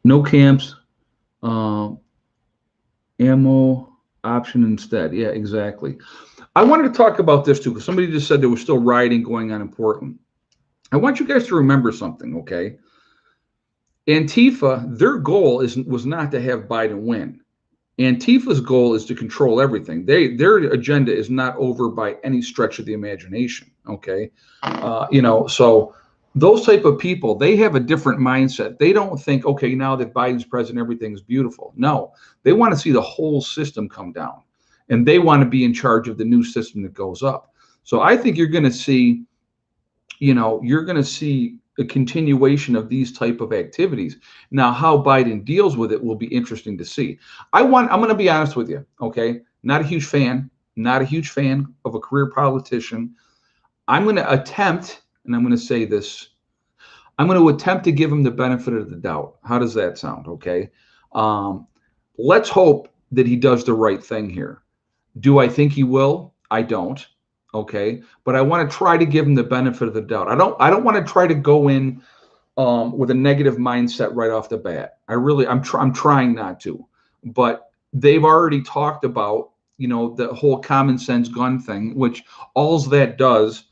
No camps, ammo option instead. Yeah, exactly. I wanted to talk about this too, because somebody just said there was still rioting going on in Portland. I want you guys to remember something, okay? Antifa, their goal was not to have Biden win. Antifa's goal is to control everything. Their agenda is not over by any stretch of the imagination. Okay, so those type of people, they have a different mindset. They don't think, okay, now that Biden's president, everything's beautiful. No, they want to see the whole system come down, and they want to be in charge of the new system that goes up. So I think you're going to see, a continuation of these type of activities. Now, how Biden deals with it will be interesting to see. I'm going to be honest with you. Okay. Not a huge fan of a career politician. I'm going to attempt, and I'm going to say this, I'm going to attempt to give him the benefit of the doubt. How does that sound? Okay. Let's hope that he does the right thing here. Do I think he will? I don't. Okay, but I want to try to give him the benefit of the doubt. I don't want to try to go in with a negative mindset right off the bat. I'm trying not to. But they've already talked about, the whole common sense gun thing, which all that does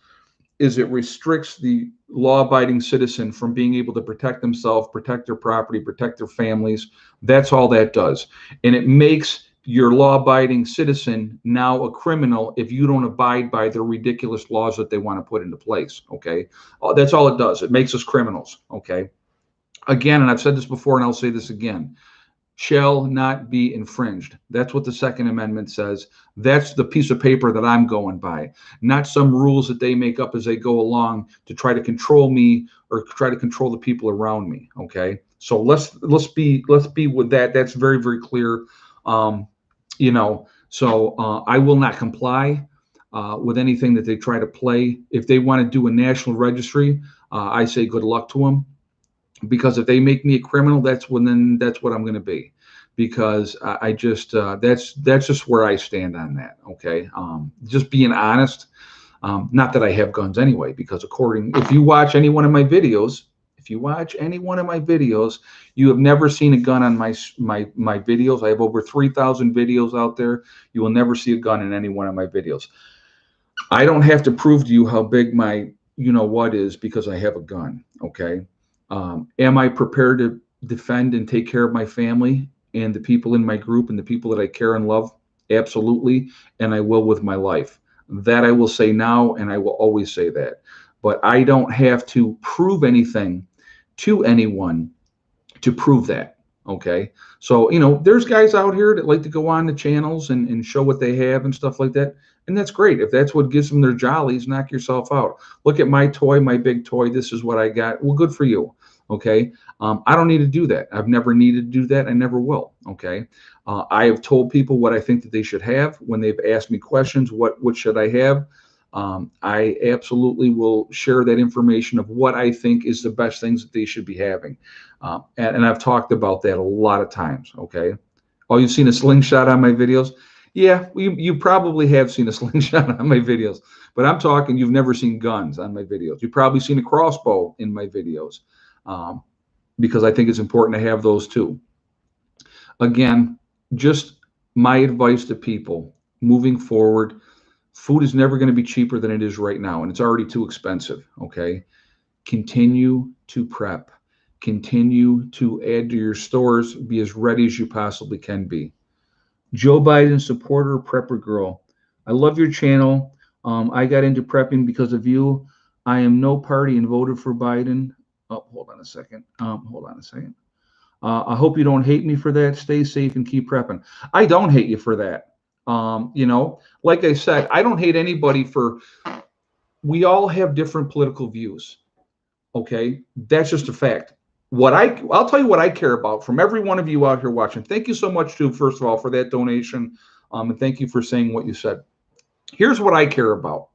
is it restricts the law-abiding citizen from being able to protect themselves, protect their property, protect their families. That's all that does. And it makes your law-abiding citizen now a criminal if you don't abide by the ridiculous laws that they want to put into place. Okay, that's all it does. It makes us criminals. Okay, again, and I've said this before, and I'll say this again: shall not be infringed. That's what the Second Amendment says. That's the piece of paper that I'm going by, not some rules that they make up as they go along to try to control me or try to control the people around me. Okay, so let's be with that. That's very, very clear. So I will not comply with anything that they try to play. If they want to do a national registry, I say good luck to them, because if they make me a criminal, that's what I'm going to be. because I just that's just where I stand on that. Okay, just being honest. Not that I have guns anyway, because if you watch any one of my videos, you have never seen a gun on my videos. I have over 3,000 videos out there. You will never see a gun in any one of my videos. I don't have to prove to you how big my what is because I have a gun. Okay. Am I prepared to defend and take care of my family and the people in my group and the people that I care and love? Absolutely. And I will with my life. That I will say now, and I will always say that. But I don't have to prove anything to anyone to prove that. Okay. So, there's guys out here that like to go on the channels and show what they have and stuff like that. And that's great. If that's what gives them their jollies, knock yourself out. Look at my toy, my big toy. This is what I got. Well, good for you. Okay. I don't need to do that. I've never needed to do that. I never will. Okay. I have told people what I think that they should have when they've asked me questions. What should I have? I absolutely will share that information of what I think is the best things that they should be having. And I've talked about that a lot of times. Okay. Oh, you've seen a slingshot on my videos? Yeah, you probably have seen a slingshot on my videos, but I'm talking you've never seen guns on my videos. You've probably seen a crossbow in my videos, um, because I think it's important to have those too. Again, just my advice to people moving forward, food is never going to be cheaper than it is right now, and it's already too expensive. Okay. Continue to prep, continue to add to your stores, be as ready as you possibly can be. Joe Biden supporter, prepper girl. I love your channel. I got into prepping because of you. I am no party and voted for Biden. Oh, hold on a second. I hope you don't hate me for that. Stay safe and keep prepping. I don't hate you for that. Like I said, I don't hate anybody for. We all have different political views. Okay, that's just a fact. I'll tell you what I care about from every one of you out here watching. Thank you so much, too, first of all, for that donation, and thank you for saying what you said. Here's what I care about.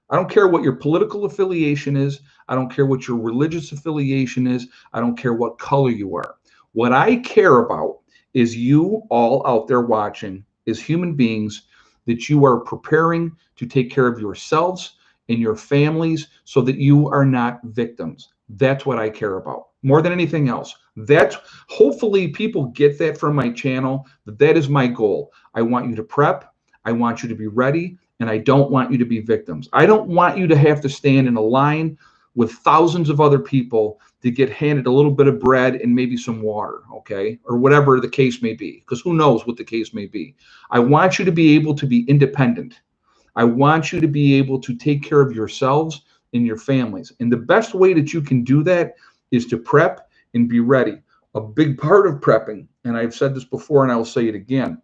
I don't care what your political affiliation is. I don't care what your religious affiliation is. I don't care what color you are. What I care about is you all out there watching as human beings, that you are preparing to take care of yourselves and your families so that you are not victims. That's what I care about more than anything else. That's hopefully people get that from my channel. That is my goal. I want you to prep. I want you to be ready. And I don't want you to be victims. I don't want you to have to stand in a line with thousands of other people to get handed a little bit of bread and maybe some water, okay? Or whatever the case may be, because who knows what the case may be. I want you to be able to be independent. I want you to be able to take care of yourselves and your families. And the best way that you can do that is to prep and be ready. A big part of prepping, and I've said this before and I will say it again,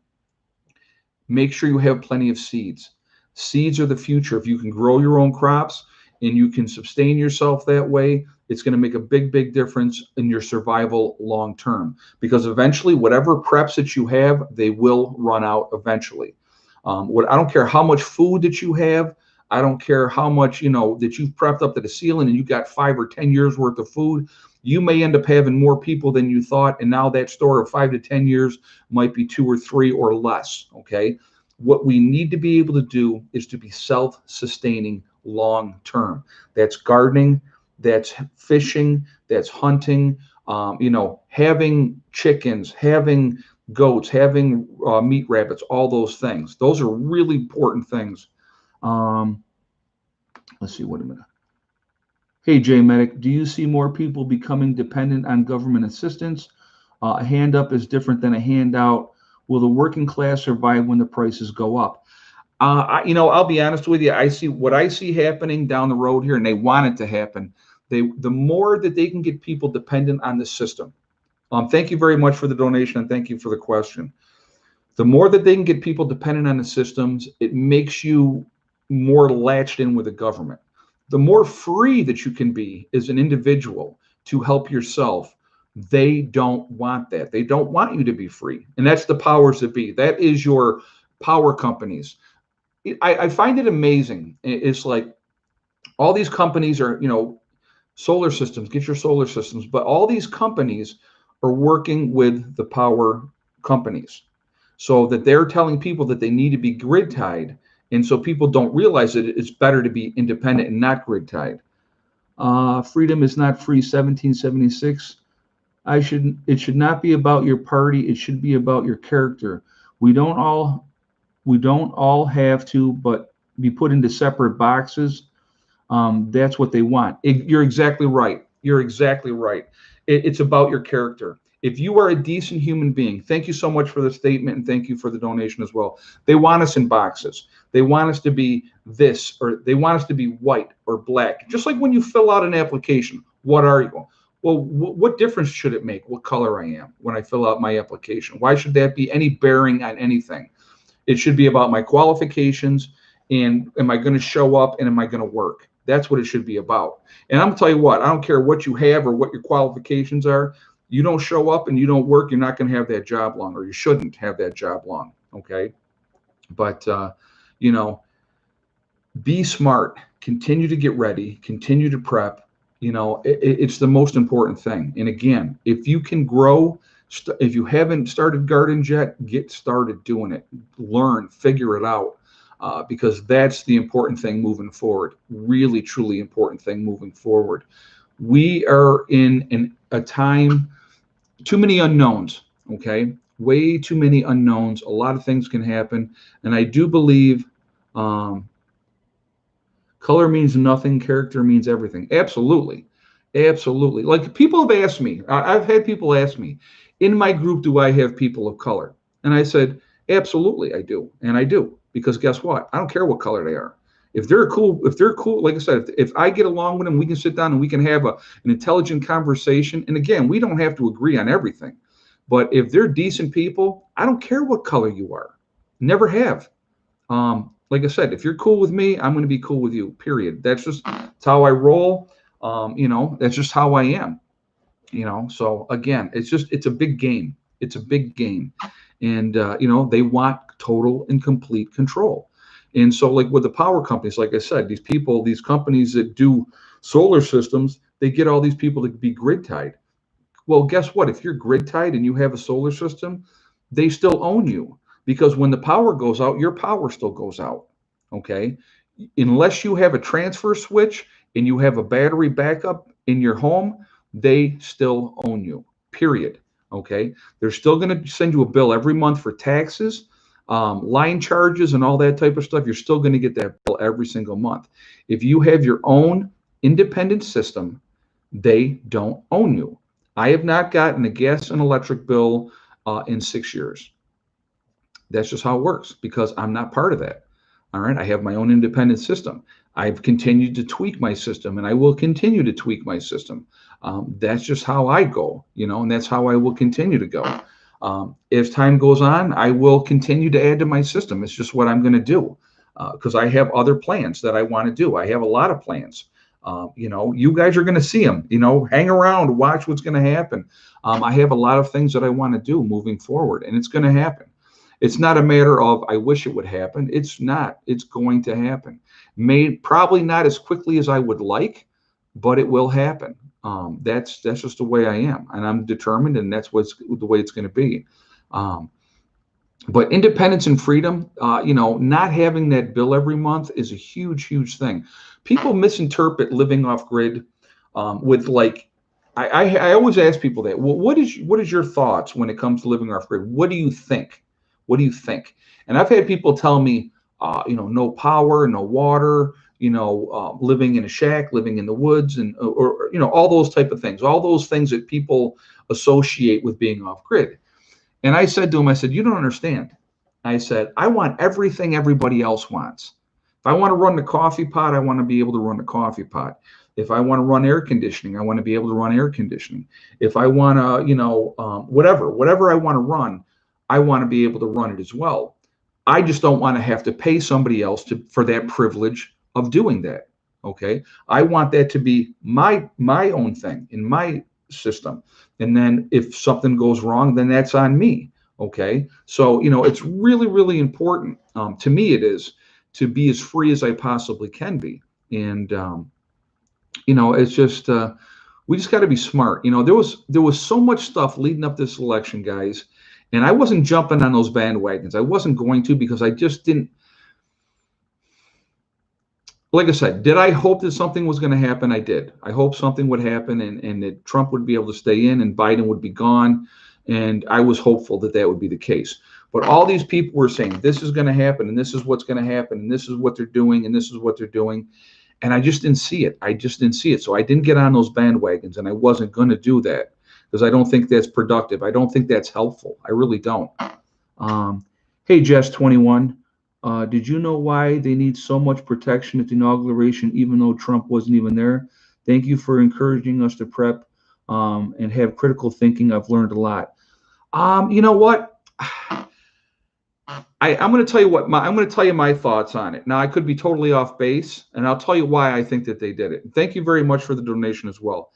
make sure you have plenty of seeds. Seeds are the future. If you can grow your own crops and you can sustain yourself that way, it's going to make a big, big difference in your survival long term. Because eventually, whatever preps that you have, they will run out eventually. I don't care how much food that you have. I don't care how much, that you've prepped up to the ceiling and you got 5 or 10 years worth of food. You may end up having more people than you thought. And now that store of 5 to 10 years might be 2 or 3 or less. Okay. What we need to be able to do is to be self-sustaining long term. That's gardening, that's fishing, that's hunting, having chickens, having goats, having meat rabbits, all those things. Those are really important things. Let's see, wait a minute. Hey, Jay Medic, do you see more people becoming dependent on government assistance? A hand up is different than a handout. Will the working class survive when the prices go up? I'll be honest with you. I see happening down the road here, and they want it to happen. The more that they can get people dependent on the system. Thank you very much for the donation, and thank you for the question. The more that they can get people dependent on the systems, it makes you more latched in with the government. The more free that you can be as an individual to help yourself, they don't want that. They don't want you to be free. And that's the powers that be. That is your power companies. I find it amazing. It's like all these companies are, solar systems, get your solar systems, but all these companies are working with the power companies, so that they're telling people that they need to be grid tied. And so people don't realize that it's better to be independent and not grid tied. Freedom is not free, 1776. It should not be about your party. It should be about your character. We don't all, we don't all have to, but be put into separate boxes. That's what they want. You're exactly right. You're exactly right. It's about your character. If you are a decent human being, thank you so much for the statement and thank you for the donation as well. They want us in boxes. They want us to be this, or they want us to be white or black. Just like when you fill out an application, what are you? Well, what difference should it make what color I am when I fill out my application? Why should that be any bearing on anything? It should be about my qualifications and am I going to show up and am I going to work? That's what it should be about. And I'm gonna tell you what, I don't care what you have or what your qualifications are. You don't show up and you don't work, you're not going to have that job long, or you shouldn't have that job long. Okay. But, you know, be smart, continue to get ready, continue to prep. It's the most important thing. And again, if you can grow, if you haven't started gardens yet, get started doing it, learn, figure it out. Because that's the important thing moving forward. Really, truly important thing moving forward. We are in a time, too many unknowns, okay? Way too many unknowns. A lot of things can happen. And I do believe color means nothing, character means everything. Absolutely. Absolutely. Like people have asked me, I've had people ask me, in my group, do I have people of color? And I said, absolutely, I do. And I do. Because guess what? I don't care what color they are. If they're cool, like I said, if I get along with them, we can sit down and we can have an intelligent conversation. And again, we don't have to agree on everything. But if they're decent people, I don't care what color you are. Never have. Like I said, if you're cool with me, I'm going to be cool with you, period. That's how I roll. That's just how I am. So again, it's a big game. It's a big game. And, they want total and complete control. And so like with the power companies, like I said, these companies that do solar systems, they get all these people to be grid tied. Well, guess what? If you're grid tied and you have a solar system, they still own you, because when the power goes out, your power still goes out. Okay. Unless you have a transfer switch and you have a battery backup in your home, they still own you, period. Okay. They're still going to send you a bill every month for taxes, line charges, and all that type of stuff. You're still going to get that bill every single month. If you have your own independent system, they don't own you. I have not gotten a gas and electric bill in 6 years. That's just how it works, because I'm not part of that. All right. I have my own independent system. I've continued to tweak my system, and I will continue to tweak my system. That's just how I go, and that's how I will continue to go. As time goes on, I will continue to add to my system. It's just what I'm going to do, because I have other plans that I want to do. I have a lot of plans. You guys are going to see them. Hang around, watch what's going to happen. I have a lot of things that I want to do moving forward, and it's going to happen. It's not a matter of I wish it would happen. It's not. It's going to happen. Probably not as quickly as I would like, but it will happen. That's just the way I am, and I'm determined, and that's the way it's going to be. But independence and freedom, not having that bill every month is a huge, huge thing. People misinterpret living off grid with like. I always ask people that. Well, what is your thoughts when it comes to living off grid? What do you think? What do you think? And I've had people tell me, no power, no water, living in a shack, living in the woods, and or all those type of things, all those things that people associate with being off grid. And I said to him, I said, you don't understand. I said, I want everything everybody else wants. If I want to run the coffee pot, I want to be able to run the coffee pot. If I want to run air conditioning, I want to be able to run air conditioning. If I want to, whatever I want to run, I want to be able to run it as well. I just don't want to have to pay somebody else for that privilege of doing that. Okay. I want that to be my own thing in my system. And then if something goes wrong, then that's on me. Okay. So, it's really, really important. To me, it is to be as free as I possibly can be. And, it's just, we just got to be smart. There was so much stuff leading up this election, guys. And I wasn't jumping on those bandwagons. I wasn't going to, because I just didn't. Like I said, did I hope that something was going to happen? I did. I hope something would happen, and that Trump would be able to stay in and Biden would be gone. And I was hopeful that that would be the case. But all these people were saying this is going to happen, and this is what's going to happen, and this is what they're doing, and this is what they're doing. And I just didn't see it. I just didn't see it. So I didn't get on those bandwagons, and I wasn't going to do that, because I don't think that's productive. I don't think that's helpful. I really don't. Um, hey, Jess21, did you know why they need so much protection at the inauguration, even though Trump wasn't even there? Thank you for encouraging us to prep and have critical thinking. I've learned a lot. You know what? I'm going to tell you what I'm going to tell you my thoughts on it. Now, I could be totally off base, and I'll tell you why I think that they did it. Thank you very much for the donation as well.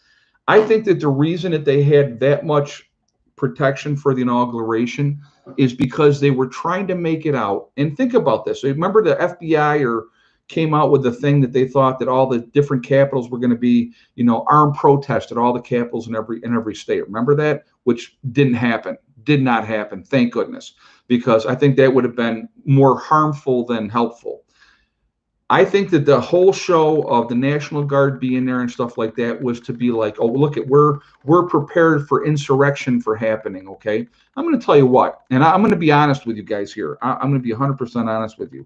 I think that the reason that they had that much protection for the inauguration is because they were trying to make it out. And think about this. So remember, the FBI came out with the thing that they thought that all the different capitals were going to be, armed protest at all the capitals in every state. Remember that? Which didn't happen. Did not happen. Thank goodness, because I think that would have been more harmful than helpful. I think that the whole show of the National Guard being there and stuff like that was to be like, oh, look, we're prepared for insurrection for happening. Okay, I'm going to tell you what, and I'm going to be honest with you guys here. I'm going to be 100% honest with you.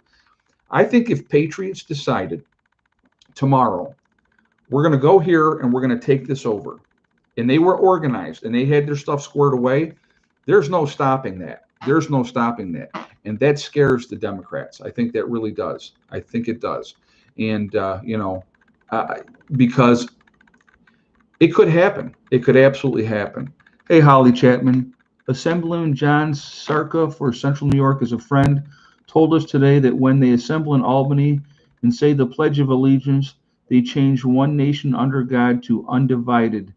I think if Patriots decided tomorrow, we're going to go here and we're going to take this over, and they were organized and they had their stuff squared away, there's no stopping that. There's no stopping that. And that scares the Democrats. I think that really does. I think it does. And, because it could happen. It could absolutely happen. Hey, Holly Chapman. Assemblyman John Sarka for Central New York is a friend. Told us today that when they assemble in Albany and say the Pledge of Allegiance, they change one nation under God to undivided.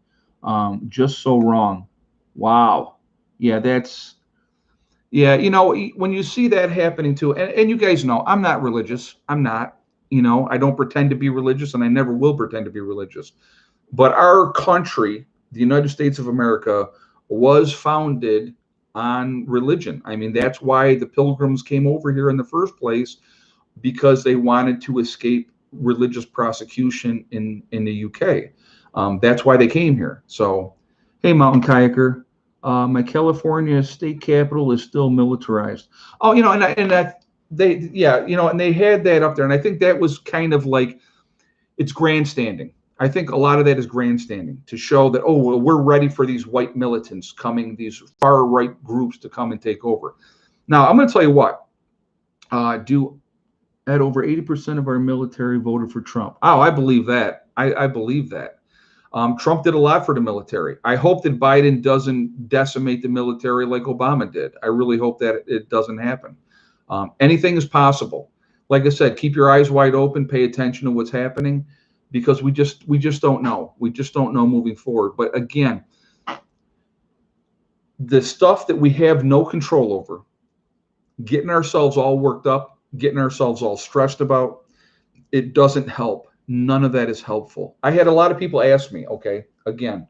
Just so wrong. Wow. Yeah, that's. Yeah, when you see that happening too, and you guys know, I'm not religious. I'm not, I don't pretend to be religious, and I never will pretend to be religious. But our country, the United States of America, was founded on religion. I mean, that's why the Pilgrims came over here in the first place, because they wanted to escape religious prosecution in the UK. That's why they came here. So, hey, Mountain Kayaker. My California state capital is still militarized. Oh, and that they, and they had that up there, and I think that was kind of like, it's grandstanding. I think a lot of that is grandstanding to show that, oh, well, we're ready for these white militants coming, these far right groups to come and take over. Now, I'm going to tell you what. At over 80% of our military voted for Trump. Oh, I believe that. I believe that. Trump did a lot for the military. I hope that Biden doesn't decimate the military like Obama did. I really hope that it doesn't happen. Anything is possible. Like I said, keep your eyes wide open, pay attention to what's happening, because we just don't know. We just don't know moving forward. But again, the stuff that we have no control over, getting ourselves all worked up, getting ourselves all stressed about, it doesn't help. None of that is helpful. I had a lot of people ask me, okay, again,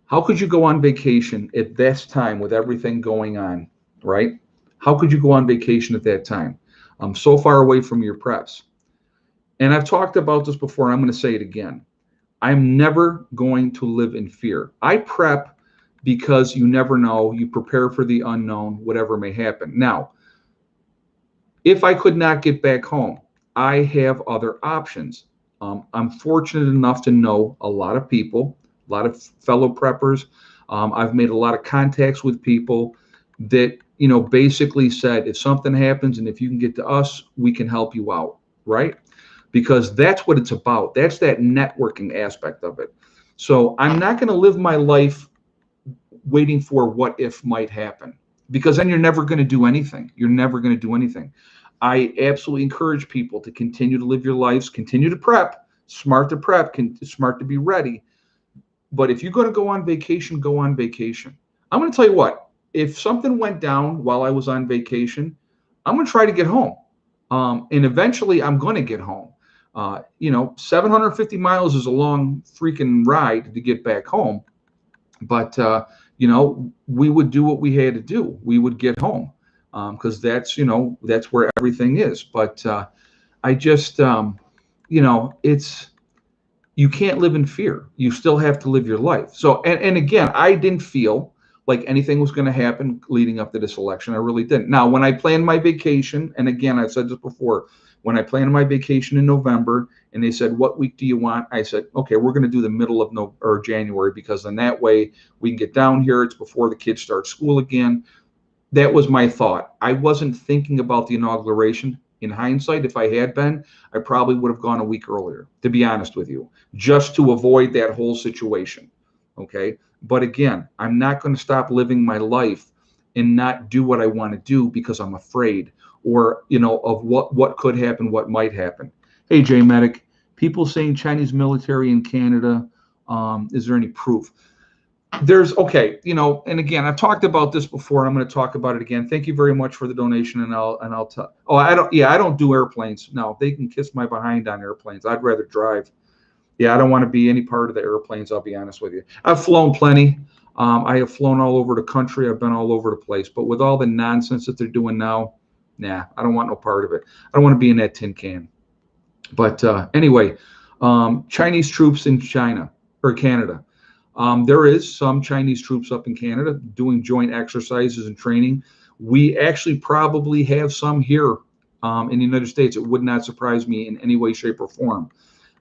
how could you go on vacation at this time with everything going on, right? How could you go on vacation at that time? I'm so far away from your preps. And I've talked about this before, and I'm going to say it again. I'm never going to live in fear. I prep because you never know. You prepare for the unknown, whatever may happen. Now, if I could not get back home, I have other options. I'm fortunate enough to know a lot of people, a lot of fellow preppers. I've made a lot of contacts with people that, basically said, if something happens and if you can get to us, we can help you out, right? Because that's what it's about. That's that networking aspect of it. So I'm not going to live my life waiting for what if might happen, because then you're never going to do anything. You're never going to do anything. I absolutely encourage people to continue to live your lives, continue to prep, smart to prep, smart to be ready. But if you're going to go on vacation, go on vacation. I'm going to tell you what, if something went down while I was on vacation, I'm going to try to get home. And eventually I'm going to get home. 750 miles is a long freaking ride to get back home. But, we would do what we had to do. We would get home because that's where everything is. But I just, it's you can't live in fear. You still have to live your life. So, and again, I didn't feel like anything was going to happen leading up to this election. I really didn't. Now, when I planned my vacation, and again, I've said this before, when I planned my vacation in November, and they said, "What week do you want?" I said, "Okay, we're going to do the middle of or January because then that way we can get down here. It's before the kids start school again." That was my thought. I wasn't thinking about the inauguration. In hindsight, if I had been, I probably would have gone a week earlier, to be honest with you, just to avoid that whole situation. Okay. But again, I'm not going to stop living my life and not do what I want to do because I'm afraid or, of what could happen, what might happen. Hey, Jay Medic, people saying Chinese military in Canada. Is there any proof? There's okay, and again, I've talked about this before. I'm going to talk about it again. Thank you very much for the donation, and I'll tell. Oh, I don't do airplanes. No, they can kiss my behind on airplanes. I'd rather drive. Yeah, I don't want to be any part of the airplanes. I'll be honest with you. I've flown plenty. I have flown all over the country. I've been all over the place. But with all the nonsense that they're doing now, nah, I don't want no part of it. I don't want to be in that tin can. But anyway, Chinese troops in China or Canada. There is some Chinese troops up in Canada doing joint exercises and training. We actually probably have some here in the United States. It would not surprise me in any way, shape, or form.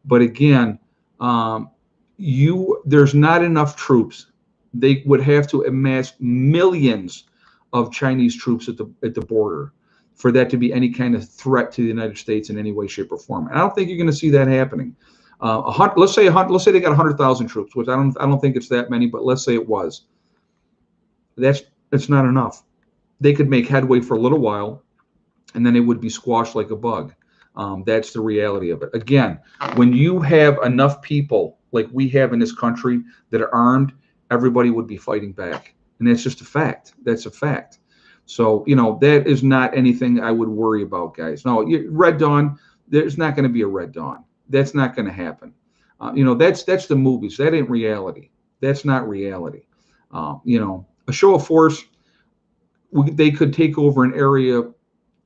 But again, there's not enough troops. They would have to amass millions of Chinese troops at the border for that to be any kind of threat to the United States in any way, shape, or form. And I don't think you're going to see that happening. Let's say they got 100,000 troops, which I don't think it's that many, but let's say it was. That's not enough. They could make headway for a little while, and then it would be squashed like a bug. That's the reality of it. Again, when you have enough people like we have in this country that are armed, everybody would be fighting back, and that's just a fact. That's a fact. So that is not anything I would worry about, guys. No, Red Dawn. There's not going to be a Red Dawn. That's not going to happen. That's the movies. That ain't reality. That's not reality. A show of force, they could take over an area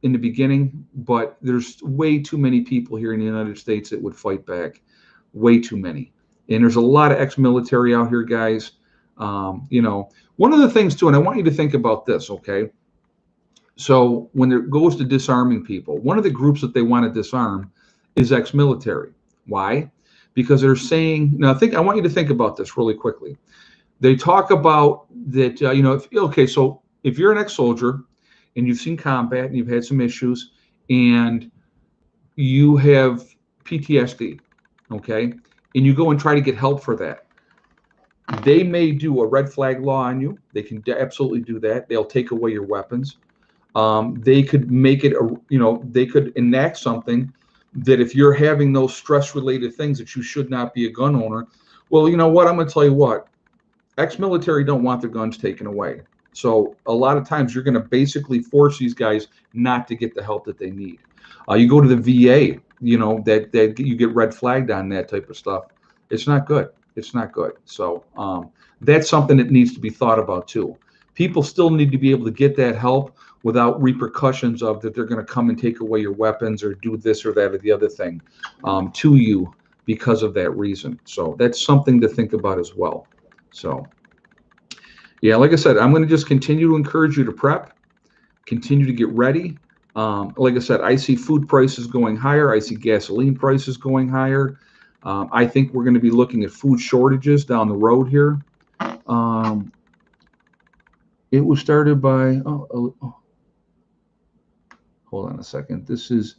in the beginning, but there's way too many people here in the United States that would fight back. Way too many. And there's a lot of ex-military out here, guys. One of the things too, and I want you to think about this, okay? So when it goes to disarming people, one of the groups that they want to disarm is ex-military. Why? Because they're saying, now I want you to think about this really quickly. They talk about that, so if you're an ex-soldier and you've seen combat and you've had some issues and you have PTSD, okay, and you go and try to get help for that, they may do a red flag law on you. They can absolutely do that. They'll take away your weapons. They could make it, they could enact something that if you're having those stress-related things that you should not be a gun owner. Well, you know what? I'm going to tell you what. Ex-military don't want their guns taken away. So a lot of times you're going to basically force these guys not to get the help that they need. You go to the VA, that you get red flagged on that type of stuff. It's not good. It's not good. So that's something that needs to be thought about too. People still need to be able to get that help without repercussions of that they're going to come and take away your weapons or do this or that or the other thing to you because of that reason. So that's something to think about as well. So, yeah, like I said, I'm going to just continue to encourage you to prep, continue to get ready. Like I said, I see food prices going higher. I see gasoline prices going higher. I think we're going to be looking at food shortages down the road here. It was started by, hold on a second. This is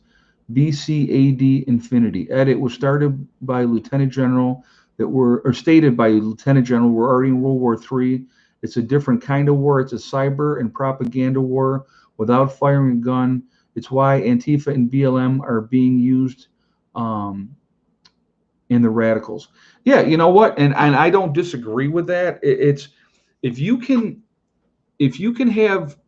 BCAD Infinity. Ed, it was started by Lieutenant General stated by Lieutenant General. We're already in World War III. It's a different kind of war. It's a cyber and propaganda war without firing a gun. It's why Antifa and BLM are being used in the radicals. Yeah, you know what? And I don't disagree with that. It's if you can have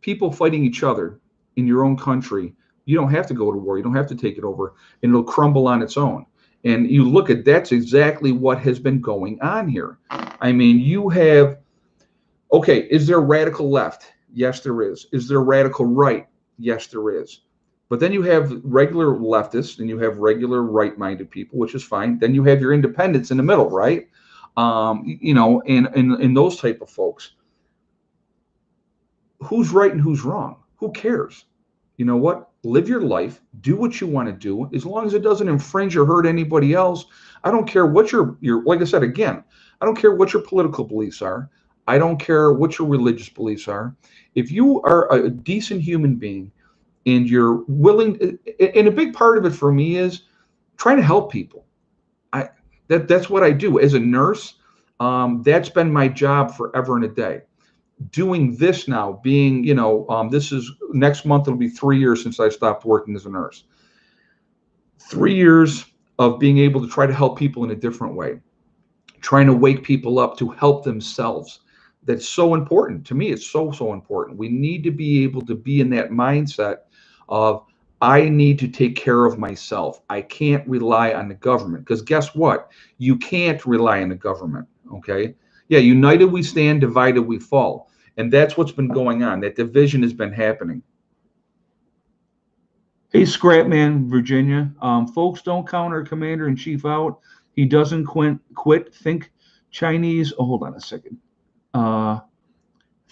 people fighting each other in your own country, you don't have to go to war. You don't have to take it over, and it'll crumble on its own. And you look at that's exactly what has been going on here. I mean, you have Okay, is there radical left? Yes, there is. Is there radical right? Yes, there is. But then you have regular leftists and you have regular right-minded people, which is fine. Then you have your independents in the middle, right? And those type of folks. Who's right and who's wrong? Who cares? You know what? Live your life, do what you want to do, as long as it doesn't infringe or hurt anybody else. I don't care what your like I said again, I don't care what your political beliefs are. I don't care what your religious beliefs are. If you are a decent human being and you're willing, and a big part of it for me is trying to help people. I that's what I do as a nurse. That's been my job forever and a day. Doing this now, being, this is next month, it'll be 3 years since I stopped working as a nurse. 3 years of being able to try to help people in a different way, trying to wake people up to help themselves. That's so important to me. It's so important. We need to be able to be in that mindset of, I need to take care of myself. I can't rely on the government, because guess what? You can't rely on the government. Okay. Yeah. United we stand, divided we fall. And that's what's been going on. That division has been happening. Hey, Scrapman, Virginia. Folks, don't count our commander in chief out. He doesn't quit. Think Chinese. Oh, hold on a second.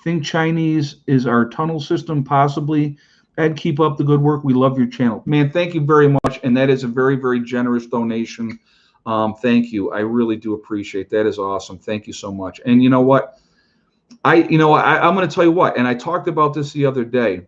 Think Chinese is our tunnel system, possibly. Ed, keep up the good work. We love your channel. Man, thank you very much. And that is a very, very generous donation. Thank you. I really do appreciate that. Is awesome. Thank you so much. And you know what? I'm going to tell you what, and I talked about this the other day,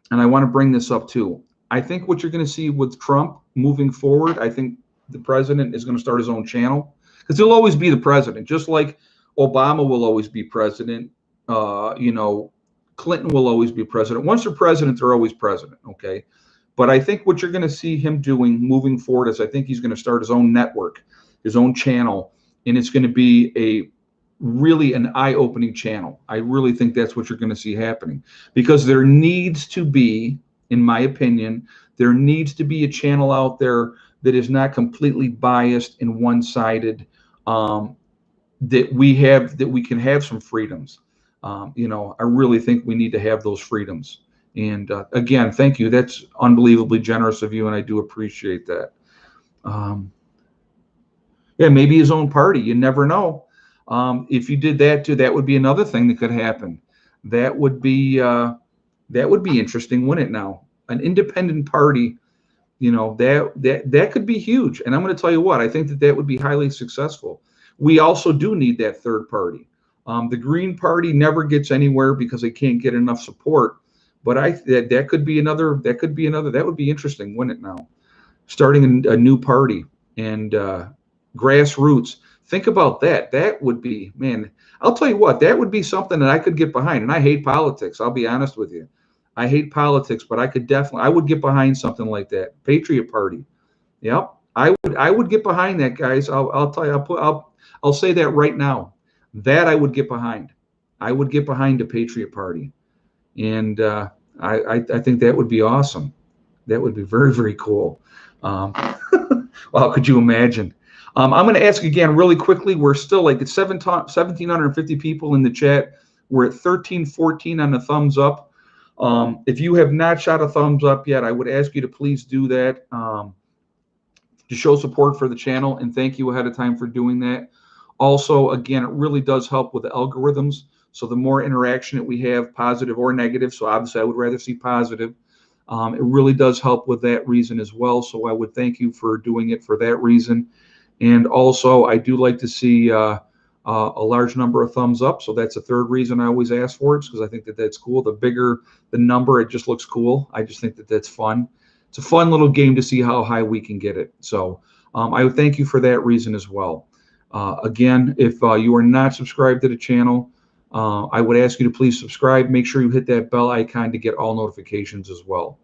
and I want to bring this up too. I think what you're going to see with Trump moving forward, I think the president is going to start his own channel, because he'll always be the president, just like Obama will always be president. Clinton will always be president. Once they're president, they're always president. Okay. But I think what you're going to see him doing moving forward is, I think he's going to start his own network, his own channel, and it's going to be really an eye-opening channel. I really think that's what you're going to see happening, because there needs to be, in my opinion, there needs to be a channel out there that is not completely biased and one-sided, that we can have some freedoms. I really think we need to have those freedoms. And again, thank you. That's unbelievably generous of you, and I do appreciate that. Yeah, maybe his own party. You never know. If you did that too, that would be another thing that could happen. That would be interesting, wouldn't it? Now, an independent party, that could be huge. And I'm going to tell you what, I think that would be highly successful. We also do need that third party. The Green Party never gets anywhere because they can't get enough support. But that could be another. That would be interesting, wouldn't it? Now, starting a new party and grassroots. Think about that. That would be, man, I'll tell you what, that would be something that I could get behind. And I hate politics. I'll be honest with you. I hate politics, but I would get behind something like that. Patriot Party. Yep. I would get behind that, guys. I'll tell you, I'll say that right now. That I would get behind. I would get behind a Patriot Party. And I think that would be awesome. That would be very, very cool. Well, could you imagine? I'm going to ask again really quickly. We're still like at 1,750 people in the chat. We're at 1314 on the thumbs up. If you have not shot a thumbs up yet, I would ask you to please do that to show support for the channel. And thank you ahead of time for doing that. Also, again, it really does help with the algorithms. So the more interaction that we have, positive or negative, so obviously I would rather see positive. It really does help with that reason as well. So I would thank you for doing it for that reason. And also, I do like to see a large number of thumbs up. So that's the third reason I always ask for it, because I think that's cool. The bigger the number, it just looks cool. I just think that's fun. It's a fun little game to see how high we can get it. So I would thank you for that reason as well. Again, if you are not subscribed to the channel, I would ask you to please subscribe. Make sure you hit that bell icon to get all notifications as well.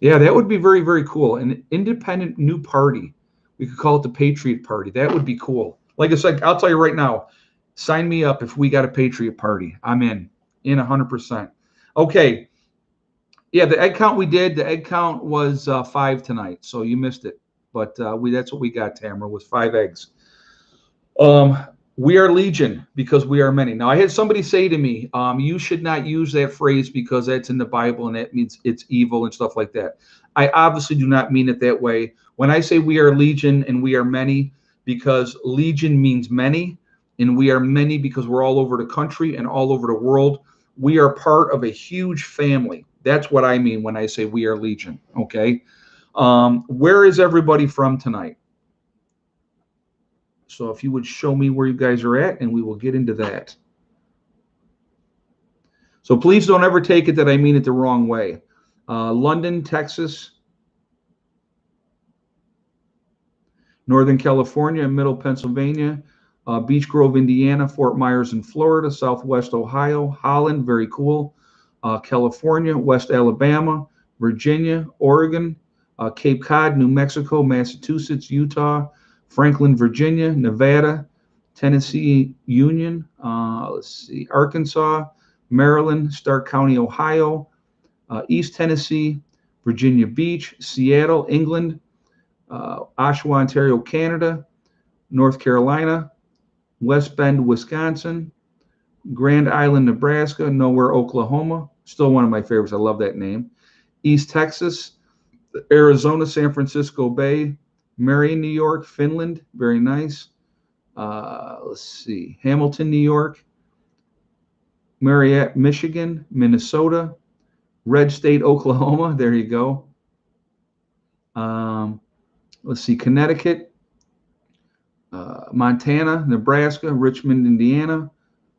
Yeah, that would be very, very cool. An independent new party. We could call it the Patriot Party. That would be cool. Like I said, I'll tell you right now, sign me up if we got a Patriot Party. I'm in 100%. Okay. Yeah, the egg count we did, the egg count was 5 tonight, so you missed it. But that's what we got, Tamara, was 5 eggs. We are legion because we are many. Now, I had somebody say to me, you should not use that phrase because that's in the Bible and that means it's evil and stuff like that. I obviously do not mean it that way. When I say we are legion and we are many, because legion means many, and we are many because we're all over the country and all over the world. We are part of a huge family. That's what I mean when I say we are legion. Okay. Where is everybody from tonight? So if you would show me where you guys are at, and we will get into that. So please don't ever take it that I mean it the wrong way. London, Texas, Northern California, Middle Pennsylvania, Beech Grove, Indiana, Fort Myers in Florida, Southwest Ohio, Holland, very cool, California, West Alabama, Virginia, Oregon, Cape Cod, New Mexico, Massachusetts, Utah, Franklin, Virginia, Nevada, Tennessee Union, let's see, Arkansas, Maryland, Stark County, Ohio, East Tennessee, Virginia Beach, Seattle, England, Oshawa, Ontario, Canada, North Carolina, West Bend, Wisconsin, Grand Island, Nebraska, Nowhere, Oklahoma, still one of my favorites. I love that name. East Texas, Arizona, San Francisco Bay, Marion, New York, Finland, very nice. Let's see, Hamilton, New York, Marietta, Michigan, Minnesota, Red State, Oklahoma, there you go. Let's see, Connecticut, Montana, Nebraska, Richmond, Indiana,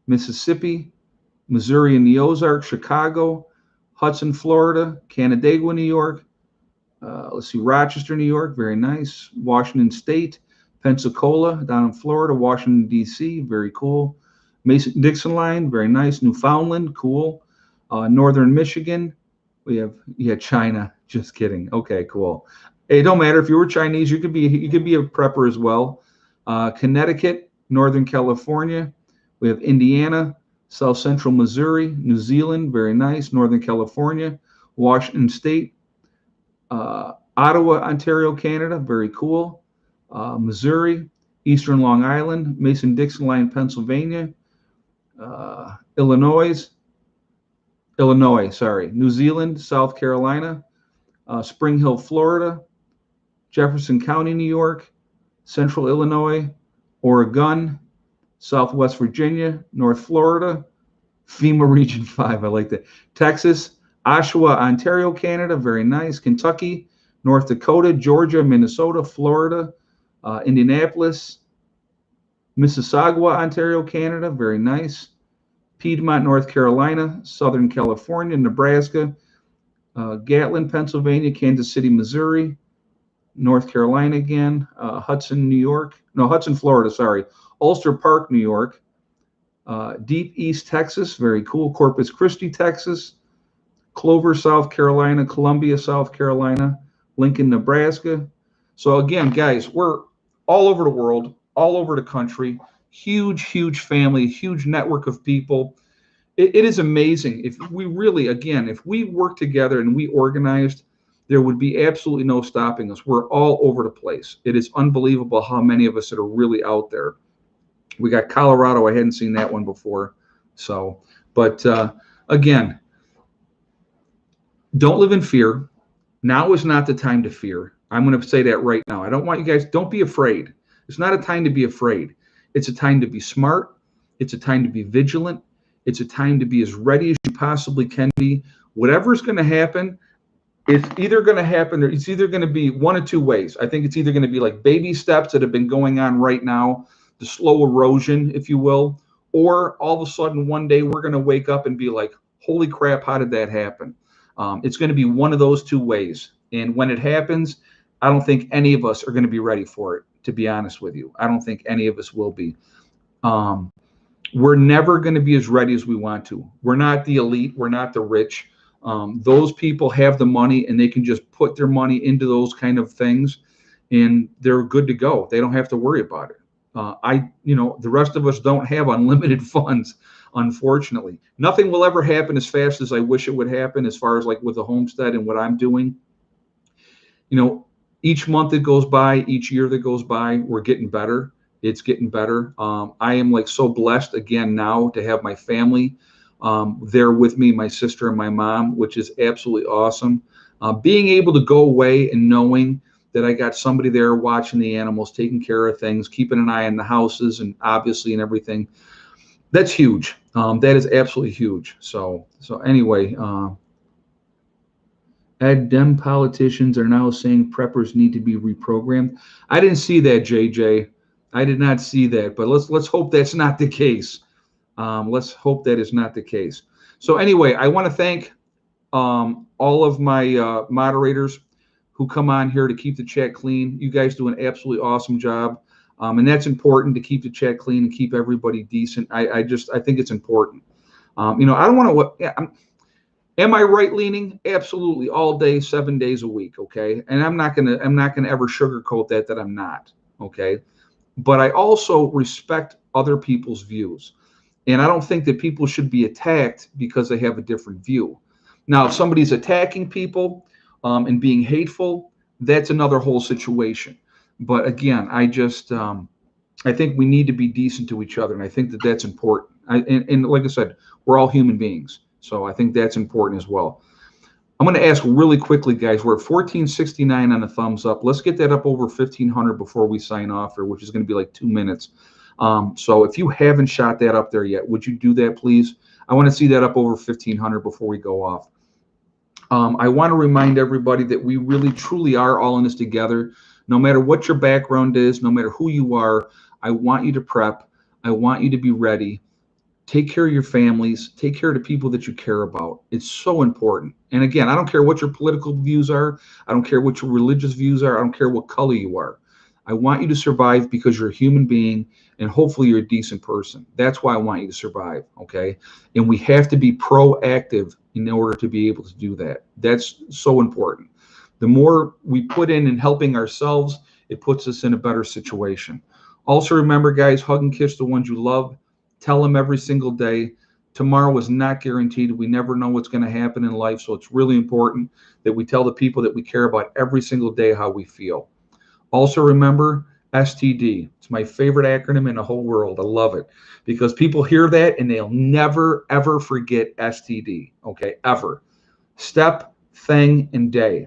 Mississippi, Missouri and the Ozarks, Chicago, Hudson, Florida, Canandaigua, New York. Let's see, Rochester, New York, very nice. Washington State, Pensacola, down in Florida, Washington, D.C., very cool. Mason-Dixon line, very nice. Newfoundland, cool. Northern Michigan, we have, yeah, China, just kidding. Okay, cool. It don't matter if you were Chinese, you could be a prepper as well. Connecticut, Northern California, we have Indiana, South Central Missouri, New Zealand, very nice. Northern California, Washington State, Ottawa, Ontario, Canada, very cool. Missouri, Eastern Long Island, Mason-Dixon line, Pennsylvania, Illinois, sorry, New Zealand, South Carolina, Spring Hill, Florida, Jefferson County, New York, Central Illinois, Oregon, Southwest Virginia, North Florida, FEMA Region 5, I like that. Texas, Oshawa, Ontario, Canada, very nice. Kentucky, North Dakota, Georgia, Minnesota, Florida, Indianapolis, Mississauga, Ontario, Canada, very nice. Piedmont, North Carolina, Southern California, Nebraska, Gatlin, Pennsylvania, Kansas City, Missouri, North Carolina again, Hudson, Florida, sorry, Ulster Park, New York, Deep East, Texas, very cool, Corpus Christi, Texas, Clover, South Carolina, Columbia, South Carolina, Lincoln, Nebraska. So again, guys, we're all over the world, all over the country, huge family, huge network of people. It is amazing. If we really, again, if we work together and we organized, there would be absolutely no stopping us. We're all over the place. It is unbelievable how many of us that are really out there. We got Colorado. I hadn't seen that one before. So, but again, don't live in fear. Now is not the time to fear. I'm going to say that right now. I don't want you guys, don't be afraid. It's not a time to be afraid. It's a time to be smart. It's a time to be vigilant. It's a time to be as ready as you possibly can be. Whatever's going to happen, it's either going to happen, or it's either going to be one of two ways. I think it's either going to be like baby steps that have been going on right now, the slow erosion, if you will, or all of a sudden one day we're going to wake up and be like, holy crap, how did that happen? It's going to be one of those two ways. And when it happens, I don't think any of us are going to be ready for it, to be honest with you. I don't think any of us will be. We're never going to be as ready as we want to. We're not the elite. We're not the rich. Those people have the money and they can just put their money into those kind of things and they're good to go. They don't have to worry about it. The rest of us don't have unlimited funds, unfortunately. Nothing will ever happen as fast as I wish it would happen, as far as like with the homestead and what I'm doing. Each month that goes by, each year that goes by, we're getting better. It's getting better. I am like so blessed again now to have my family there with me, my sister and my mom, which is absolutely awesome. Being able to go away and knowing that I got somebody there watching the animals, taking care of things, keeping an eye on the houses and obviously and everything. That's huge. That is absolutely huge. So anyway, Dem politicians are now saying preppers need to be reprogrammed. I didn't see that, JJ. I did not see that, but let's hope that's not the case. Let's hope that is not the case. So anyway, I want to thank all of my moderators who come on here to keep the chat clean. You guys do an absolutely awesome job. And that's important to keep the chat clean and keep everybody decent. I think it's important. I don't want to, am I right leaning? Absolutely. All day, 7 days a week. Okay. And I'm not going to ever sugarcoat that I'm not. Okay. But I also respect other people's views. And I don't think that people should be attacked because they have a different view. Now, if somebody's attacking people and being hateful, that's another whole situation. But again, I think we need to be decent to each other, and I think that that's important. And like I said, we're all human beings, so I think that's important as well. I'm going to ask really quickly, guys. We're at 1469 on the thumbs up. Let's get that up over 1500 before we sign off, which is going to be like 2 minutes. So if you haven't shot that up there yet, would you do that, please? I want to see that up over 1500 before we go off. I want to remind everybody that we really, truly are all in this together. No matter what your background is, no matter who you are, I want you to prep. I want you to be ready. Take care of your families. Take care of the people that you care about. It's so important. And again, I don't care what your political views are. I don't care what your religious views are. I don't care what color you are. I want you to survive because you're a human being and hopefully you're a decent person. That's why I want you to survive, okay? And we have to be proactive in order to be able to do that. That's so important. The more we put in helping ourselves, it puts us in a better situation. Also remember, guys, hug and kiss the ones you love. Tell them every single day. Tomorrow is not guaranteed. We never know what's going to happen in life, so it's really important that we tell the people that we care about every single day how we feel. Also remember STD. It's my favorite acronym in the whole world. I love it because people hear that and they'll never, ever forget STD, okay, ever. Step, thing, and day.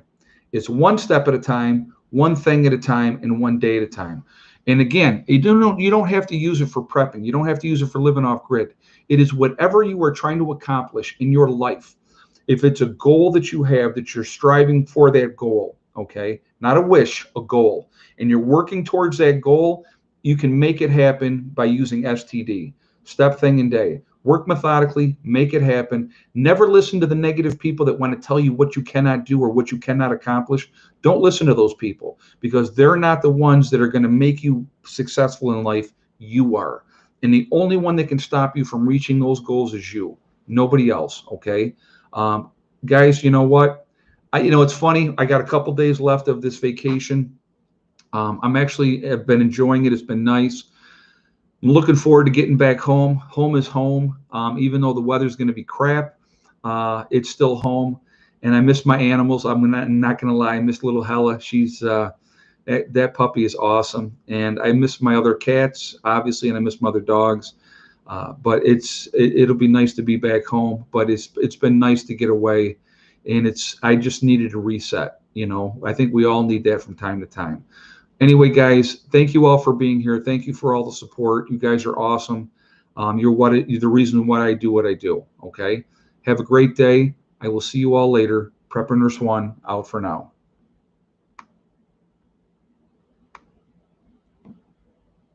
It's one step at a time, one thing at a time, and one day at a time. And again, you don't have to use it for prepping. You don't have to use it for living off grid. It is whatever you are trying to accomplish in your life. If it's a goal that you have, that you're striving for that goal, okay, not a wish, a goal, and you're working towards that goal, you can make it happen by using STD, step, thing, and day. Work methodically, make it happen. Never listen to the negative people that want to tell you what you cannot do or what you cannot accomplish. Don't listen to those people because they're not the ones that are going to make you successful in life. You are. And the only one that can stop you from reaching those goals is you, nobody else, okay? Guys, you know what? It's funny. I got a couple days left of this vacation. I've been enjoying it. It's been nice. I'm looking forward to getting back home. Home is home. Even though the weather's going to be crap, it's still home. And I miss my animals. I'm not going to lie. I miss little Hella. She's that puppy is awesome. And I miss my other cats, obviously, and I miss my other dogs. But it'll be nice to be back home. But it's been nice to get away. And I just needed a reset. I think we all need that from time to time. Anyway, guys, thank you all for being here. Thank you for all the support. You guys are awesome. You're the reason why I do what I do. Okay. Have a great day. I will see you all later. Prepper Nurse 1 out for now.